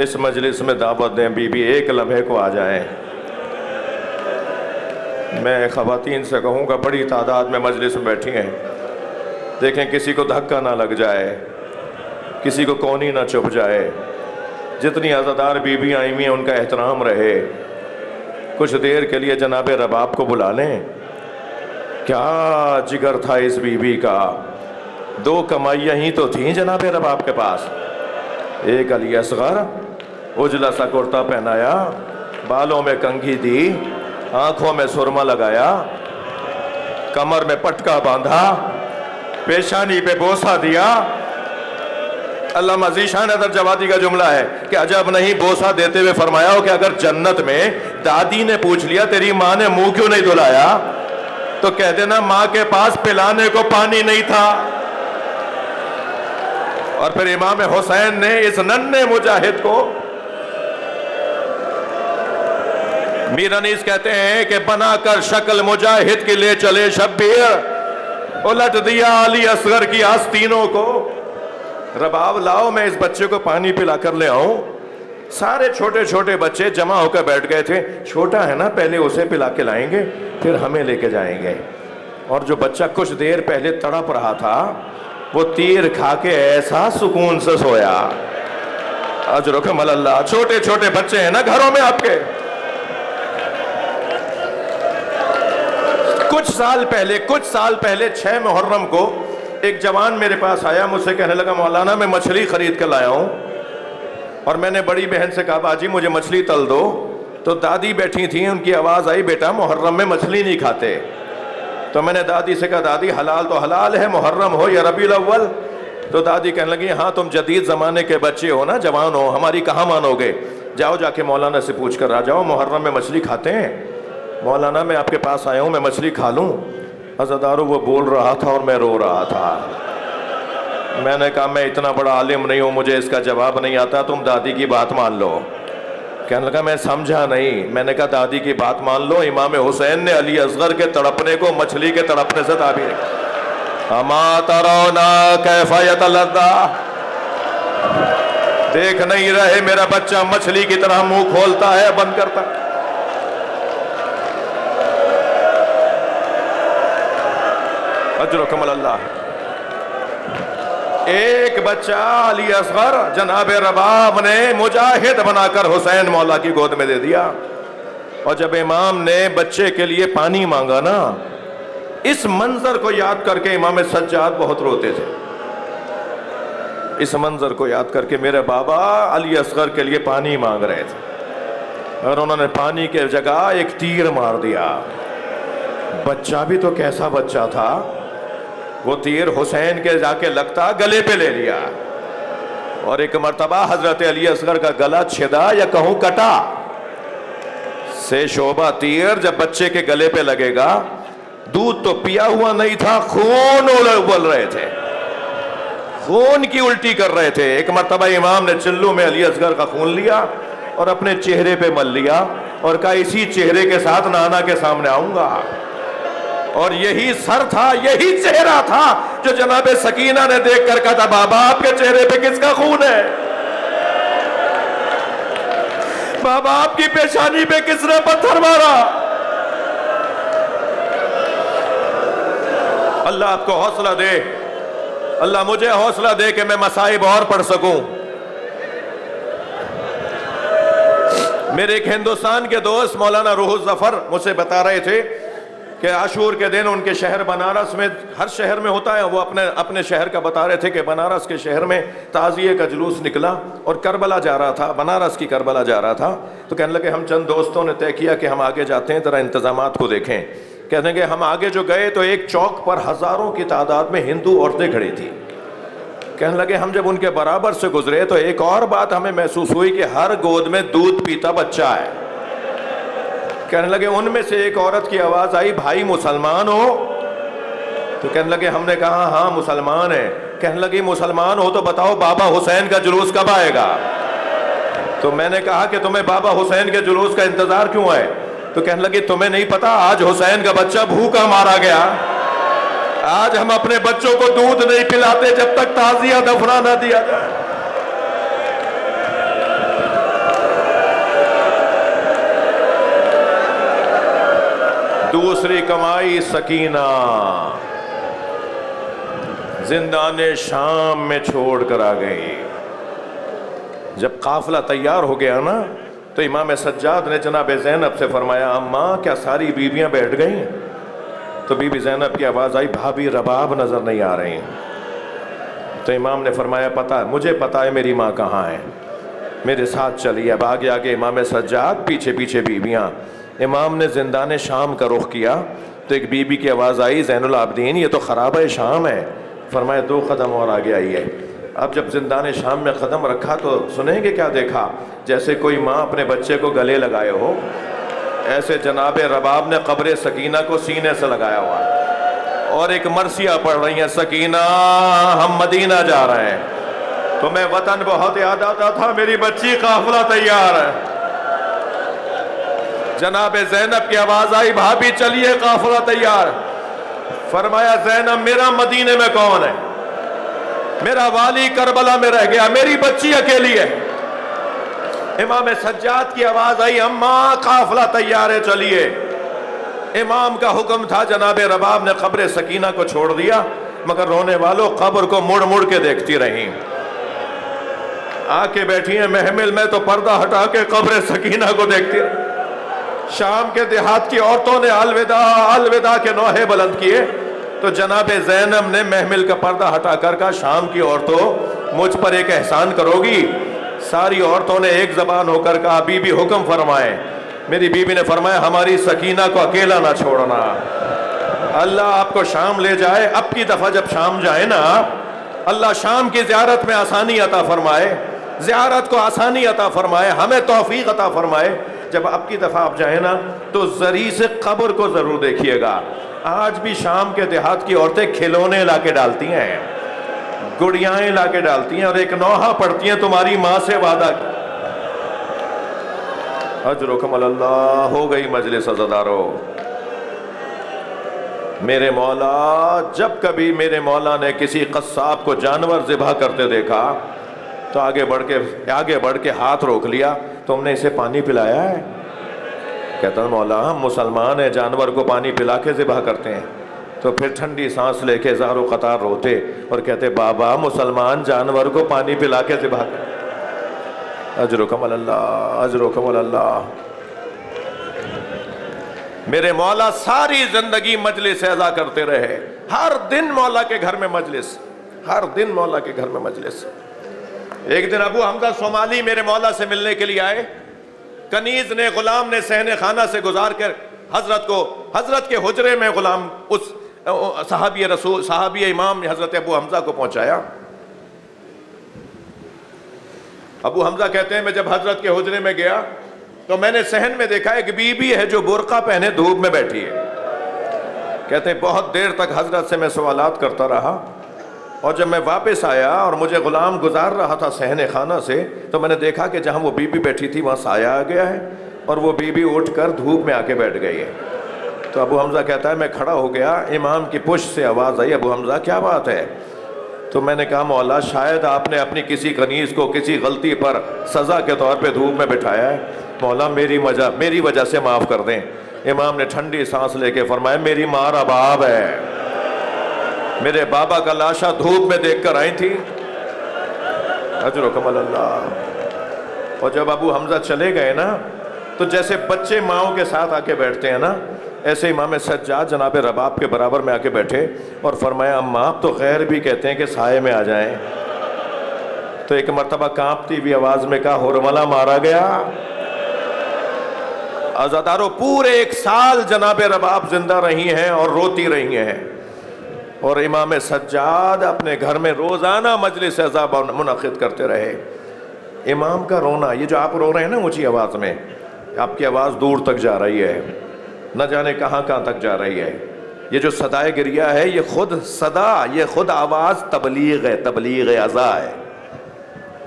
اس مجلس میں دعوت دیں. بی بی ایک لمحے کو آ جائیں. میں خواتین سے کہوں گا بڑی تعداد میں مجلس میں بیٹھی ہیں، دیکھیں کسی کو دھکا نہ لگ جائے، کسی کو کونی نہ چپ جائے. جتنی عزادار بیویاں آئی ہوئی ہیں ان کا احترام رہے. کچھ دیر کے لیے جناب رباب کو بلا لیں. کیا جگر تھا اس بیوی کا. 2 کمائیاں ہی تو تھیں جناب رباب کے پاس. ایک علی اصغر، اجلا سا کرتا پہنایا، بالوں میں کنگھی دی، آنکھوں میں سرما لگایا، کمر میں پٹکا باندھا، پیشانی پہ بوسہ دیا. علامہ ذیشان حیدر جوادی کا جملہ ہے کہ عجب نہیں بوسہ دیتے ہوئے فرمایا ہو کہ اگر جنت میں دادی نے پوچھ لیا تیری ماں نے منہ کیوں نہیں دھلایا تو کہہ دینا ماں کے پاس پلانے کو پانی نہیں تھا. اور پھر امام حسین نے اس ننھے مجاہد کو، میر انیس کہتے ہیں کہ بنا کر شکل مجاہد کی لے چلے شبیر، الٹ دیا علی اصغر کی آستینوں کو. رباب لاؤ میں اس بچے کو پانی پلا کر لے آؤں. سارے چھوٹے چھوٹے بچے جمع ہو کر بیٹھ گئے تھے. چھوٹا ہے نا، پہلے اسے پلا کے لائیں گے پھر ہمیں لے کے جائیں گے. اور جو بچہ کچھ دیر پہلے تڑپ رہا تھا وہ تیر کھا کے ایسا سکون سے سویا. اجرکم اللہ. چھوٹے چھوٹے بچے ہیں نا گھروں میں آپ کے. کچھ سال پہلے 6 محرم کو ایک جوان میرے پاس آیا، مجھ سے کہنے لگا مولانا میں مچھلی خرید کر لایا ہوں. اور میں نے بڑی بہن سے کہا باجی مجھے مچھلی تل دو. تو دادی بیٹھی تھیں، ان کی آواز آئی بیٹا محرم میں مچھلی نہیں کھاتے. تو میں نے دادی سے کہا دادی حلال تو حلال ہے، محرم ہو یا ربیع الاول. تو دادی کہنے لگی ہاں تم جدید زمانے کے بچے ہو نا، جوان ہو، ہماری کہاں مانو گے. جاؤ جا کے مولانا سے پوچھ کر آ جاؤ محرم میں مچھلی کھاتے ہیں. مولانا میں آپ کے پاس آیا ہوں، میں مچھلی کھا لوں. عزادارو وہ بول رہا تھا اور میں رو رہا تھا. میں نے کہا میں اتنا بڑا عالم نہیں ہوں، مجھے اس کا جواب نہیں آتا، تم دادی کی بات مان لو. کہنے لگا میں سمجھا نہیں. میں نے کہا دادی کی بات مان لو. امام حسین نے علی اصغر کے تڑپنے کو مچھلی کے تڑپنے سے تعبیر کیا. اما ترونا کیف یتلذا، دیکھ نہیں رہے میرا بچہ مچھلی کی طرح منہ کھولتا ہے بند کرتا. اجرکم اللہ. ایک بچہ علی اصغر جناب رباب نے مجاہد بنا کر حسین مولا کی گود میں دے دیا. اور جب امام نے بچے کے لیے پانی مانگا نا، اس منظر کو یاد کر کے امام سجاد بہت روتے تھے. اس منظر کو یاد کر کے میرے بابا علی اصغر کے لیے پانی مانگ رہے تھے. اور انہوں نے پانی کے جگہ ایک تیر مار دیا. بچہ بھی تو کیسا بچہ تھا, وہ تیر حسین کے جا کے لگتا گلے پہ لے لیا. اور ایک مرتبہ حضرت علی اصغر کا گلا چھدا یا کہوں کٹا سے شعبہ تیر جب بچے کے گلے پہ لگے گا, دودھ تو پیا ہوا نہیں تھا, خون ابل رہے تھے, خون کی الٹی کر رہے تھے. ایک مرتبہ امام نے چلو میں علی اصغر کا خون لیا اور اپنے چہرے پہ مل لیا اور کہا اسی چہرے کے ساتھ نانا کے سامنے آؤں گا. اور یہی سر تھا, یہی چہرہ تھا جو جناب سکینہ نے دیکھ کر کہا تھا بابا آپ کے چہرے پہ کس کا خون ہے, بابا آپ کی پیشانی پہ کس نے پتھر مارا. اللہ آپ کو حوصلہ دے, اللہ مجھے حوصلہ دے کہ میں مصائب اور پڑھ سکوں. میرے ایک ہندوستان کے دوست مولانا روح الظفر مجھ سے بتا رہے تھے کہ عاشور کے دن ان کے شہر بنارس میں, ہر شہر میں ہوتا ہے, وہ اپنے شہر کا بتا رہے تھے کہ بنارس کے شہر میں تعزیے کا جلوس نکلا اور کربلا جا رہا تھا, بنارس کی کربلا جا رہا تھا. تو کہنے لگے ہم چند دوستوں نے طے کیا کہ ہم آگے جاتے ہیں, ذرا انتظامات کو دیکھیں. کہتے ہیں کہ ہم آگے جو گئے تو ایک چوک پر ہزاروں کی تعداد میں ہندو عورتیں کھڑی تھی. کہنے لگے ہم جب ان کے برابر سے گزرے تو ایک اور بات ہمیں محسوس ہوئی کہ ہر گود میں دودھ پیتا بچہ ہے. کہنے لگے ان میں سے ایک عورت کی آواز آئی بھائی مسلمان ہو؟ تو کہنے لگے ہم نے کہا ہاں مسلمان ہے. کہنے لگی مسلمان ہو تو بتاؤ بابا حسین کا جلوس کب آئے گا؟ تو میں نے کہا کہ تمہیں بابا حسین کے جلوس کا انتظار کیوں ہے؟ تو کہنے لگی تمہیں نہیں پتا آج حسین کا بچہ بھوکا مارا گیا, آج ہم اپنے بچوں کو دودھ نہیں پلاتے جب تک تعزیہ دفنا نہ دیا جائے. دوسری کمائی سکینہ زندان شام میں چھوڑ کر آ گئی. جب قافلہ تیار ہو گیا نا تو امام سجاد نے جناب زینب سے فرمایا اماں کیا ساری بیویاں بیٹھ گئیں؟ تو بی بی زینب کی آواز آئی بھابھی رباب نظر نہیں آ رہی. تو امام نے فرمایا پتہ مجھے پتا ہے میری ماں کہاں ہے, میرے ساتھ چلیے. اب آگے آگے امام سجاد, پیچھے پیچھے بیویاں. امام نے زندان شام کا رخ کیا تو ایک بی بی کی آواز آئی زین العابدین یہ تو خرابہ شام ہے. فرمایا 2 قدم اور آگے آئیے. اب جب زندان شام میں قدم رکھا تو سنیں گے کیا دیکھا, جیسے کوئی ماں اپنے بچے کو گلے لگائے ہو, ایسے جناب رباب نے قبر سکینہ کو سینے سے لگایا ہوا اور ایک مرثیہ پڑھ رہی ہیں سکینہ ہم مدینہ جا رہے ہیں, تمہیں وطن بہت یاد آتا تھا, میری بچی قافلہ تیار ہے. جناب زینب کی آواز آئی بھابھی چلیے قافلہ تیار. فرمایا زینب میرا مدینے میں کون ہے, میرا والی کربلا میں رہ گیا, میری بچی اکیلی ہے. امام سجاد کی آواز آئی اماں قافلہ تیار ہے چلیے. امام کا حکم تھا, جناب رباب نے قبر سکینہ کو چھوڑ دیا, مگر رونے والوں قبر کو مڑ مڑ کے دیکھتی رہیں. آ کے بیٹھی ہیں محمل میں تو پردہ ہٹا کے قبر سکینہ کو دیکھتی رہیں. شام کے دیہات کی عورتوں نے الوداع الوداع کے نوحے بلند کیے تو جناب زینب نے محمل کا پردہ ہٹا کر کہا شام کی عورتوں مجھ پر ایک احسان کرو گی؟ ساری عورتوں نے ایک زبان ہو کر کہا بی بی حکم فرمائیں. میری بیوی نے فرمایا ہماری سکینہ کو اکیلا نہ چھوڑنا, اللہ آپ کو شام لے جائے. اب کی دفعہ جب شام جائے نا اللہ شام کی زیارت میں آسانی عطا فرمائے, زیارت کو آسانی عطا فرمائے, ہمیں توفیق عطا فرمائے. جب اب کی دفعہ آپ جائیں نا تو زری سے قبر کو ضرور دیکھیے گا. آج بھی شام کے دیہات کی عورتیں کھلونے لا کے ڈالتی ہیں, گڑیاں لا کے ڈالتی ہیں اور ایک نوحہ پڑھتی ہیں تمہاری ماں سے وعدہ. اجرکم اللہ. ہو گئی مجلس عزادارو. میرے مولا جب کبھی میرے مولا نے کسی قصاب کو جانور ذبح کرتے دیکھا تو آگے بڑھ کے ہاتھ روک لیا, تم نے اسے پانی پلایا ہے؟ کہتا مولا ہم مسلمان ہیں, جانور کو پانی پلا کے ذبح کرتے ہیں. تو پھر ٹھنڈی سانس لے کے زار و قطار روتے اور کہتے بابا مسلمان جانور کو پانی پلا کے ذبح کرتے. اجرکم اللہ اجرکم اللہ. میرے مولا ساری زندگی مجلس اعزا کرتے رہے, ہر دن مولا کے گھر میں مجلس, ہر دن مولا کے گھر میں مجلس. ایک دن ابو حمزہ صومالی میرے مولا سے ملنے کے لیے آئے کنیز نے غلام نے صحن خانہ سے گزار کر حضرت کے حجرے میں غلام اس صحابی امام حضرت ابو حمزہ کو پہنچایا. ابو حمزہ کہتے ہیں میں جب حضرت کے حجرے میں گیا تو میں نے صحن میں دیکھا ایک بی بی ہے جو برقع پہنے دھوپ میں بیٹھی ہے. کہتے ہیں بہت دیر تک حضرت سے میں سوالات کرتا رہا اور جب میں واپس آیا اور مجھے غلام گزار رہا تھا صحن خانہ سے تو میں نے دیکھا کہ جہاں وہ بی بی بیٹھی تھی وہاں سایہ آ گیا ہے اور وہ بی بی اٹھ کر دھوپ میں آ کے بیٹھ گئی ہے. تو ابو حمزہ کہتا ہے میں کھڑا ہو گیا, امام کی پشت سے آواز آئی ابو حمزہ کیا بات ہے؟ تو میں نے کہا مولا شاید آپ نے اپنی کسی کنیز کو کسی غلطی پر سزا کے طور پہ دھوپ میں بٹھایا ہے, مولا میری وجہ سے معاف کر دیں. امام نے ٹھنڈی سانس لے کے فرمایا میری ماں رباب ہے, میرے بابا کا لاشا دھوپ میں دیکھ کر آئی تھی. اجرکم اللہ. اور جب ابو حمزہ چلے گئے نا تو جیسے بچے ماؤں کے ساتھ آ کے بیٹھتے ہیں نا, ایسے امام سجاد جناب رباب کے برابر میں آ کے بیٹھے اور فرمایا اماں آپ تو خیر بھی کہتے ہیں کہ سائے میں آ جائیں. تو ایک مرتبہ کانپتی ہوئی آواز میں کہا ہرملا مارا گیا. عزادارو پورے 1 سال جناب رباب زندہ رہی ہیں اور روتی رہی ہیں, اور امام سجاد اپنے گھر میں روزانہ مجلس عزا منعقد کرتے رہے. امام کا رونا, یہ جو آپ رو رہے ہیں نا اونچی آواز میں, آپ کی آواز دور تک جا رہی ہے, نہ جانے کہاں تک جا رہی ہے. یہ جو صدائے گریہ ہے یہ خود صدا, یہ خود آواز تبلیغ ہے, تبلیغ عزا ہے.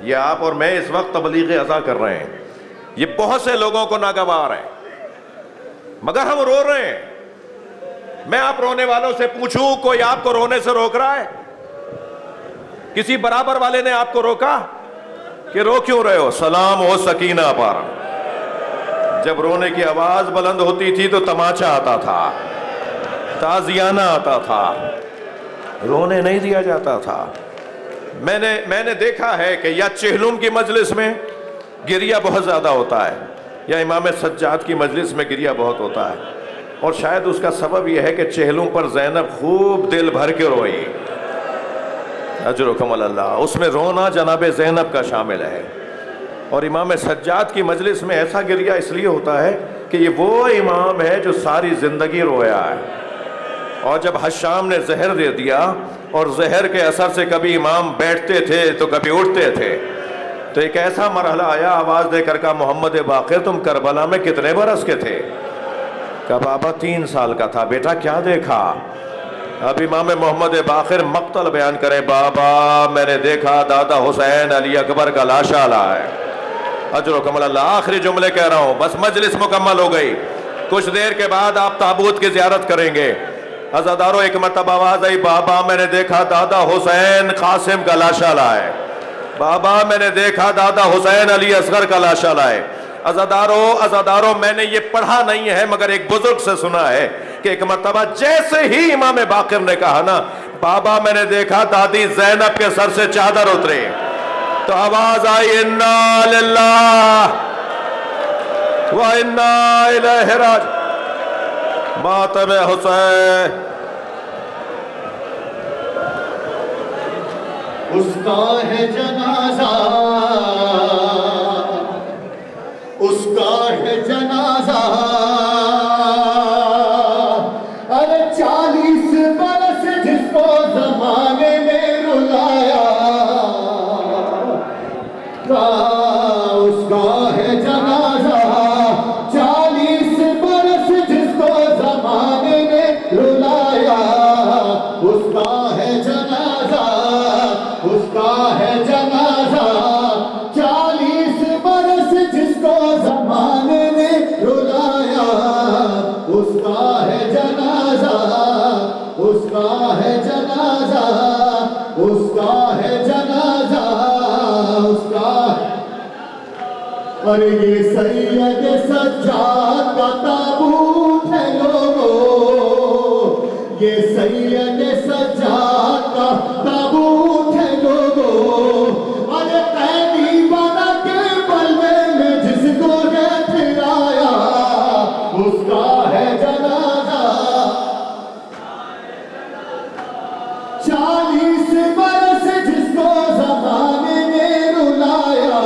یہ آپ اور میں اس وقت تبلیغ عزا کر رہے ہیں. یہ بہت سے لوگوں کو ناگوار ہے مگر ہم رو رہے ہیں. میں آپ رونے والوں سے پوچھوں کوئی آپ کو رونے سے روک رہا ہے؟ کسی برابر والے نے آپ کو روکا کہ رو کیوں رہے ہو؟ سلام ہو سکینہ پر. جب رونے کی آواز بلند ہوتی تھی تو تماچا آتا تھا, تازیانہ آتا تھا, رونے نہیں دیا جاتا تھا. میں نے دیکھا ہے کہ یا چہلم کی مجلس میں گریہ بہت زیادہ ہوتا ہے یا امام سجاد کی مجلس میں گریہ بہت ہوتا ہے, اور شاید اس کا سبب یہ ہے کہ چہلم پر زینب خوب دل بھر کے روئی. اجرکم اللہ. اس میں رونا جناب زینب کا شامل ہے. اور امام سجاد کی مجلس میں ایسا گریہ اس لیے ہوتا ہے کہ یہ وہ امام ہے جو ساری زندگی رویا ہے, اور جب حشام نے زہر دے دیا اور زہر کے اثر سے کبھی امام بیٹھتے تھے تو کبھی اٹھتے تھے, تو ایک ایسا مرحلہ آیا آواز دے کر کہا محمد باقر تم کربلا میں کتنے برس کے تھے؟ کہا بابا 3 سال کا تھا. بیٹا کیا دیکھا؟ اب امام محمد باقر مقتل بیان کرے, بابا میں نے دیکھا دادا حسین علی اکبر کا لاشا لایا ہے. اجرکم اللہ. آخری جملے کہہ رہا ہوں, بس مجلس مکمل ہو گئی, کچھ دیر کے بعد آپ تابوت کی زیارت کریں گے. عزادارو ایک مرتبہ آواز آئی, بابا میں نے دیکھا دادا حسین قاسم کا لاشا لائے, بابا میں نے دیکھا دادا حسین علی اصغر کا لاشا لائے. عزادارو میں نے یہ پڑھا نہیں ہے مگر ایک بزرگ سے سنا ہے کہ ایک مرتبہ جیسے ہی امام باقر نے کہا نا بابا میں نے دیکھا دادی زینب کے سر سے چادر اترے, تو آواز آئی انا للہ و انا الیہ راجعون. ماتم حسین اس کا ہے جنازہ, اس کا ہے جنازہ, ارے 40 برس جس کو زمانے میں رلایا, اس کا ہے جنازہ. 40 برس جس کو زمانے میں رلایا, اس کا ہے جنازہ, اس کا ہے جنازہ. 40 برس جس کو زمانے نے رلایا, اس کا ہے جنازہ, اس کا ہے جنازہ, اس کا ہے جنازہ, اس کا ہے. اور یہ سید سجاد کا تابوت ہے لوگو, یہ سید سجاد کا تابوت ہے لوگو. ارے قیدی بنا کے بلوے میں جس کو نے پھرایا, اس کا ہے جنازہ. 40 برس جس کو زمانے میں رلایا,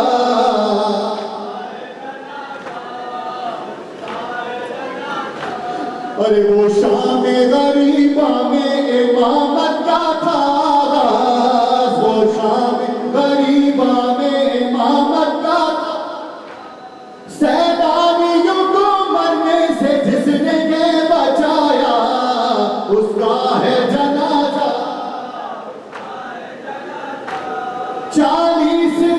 40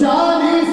40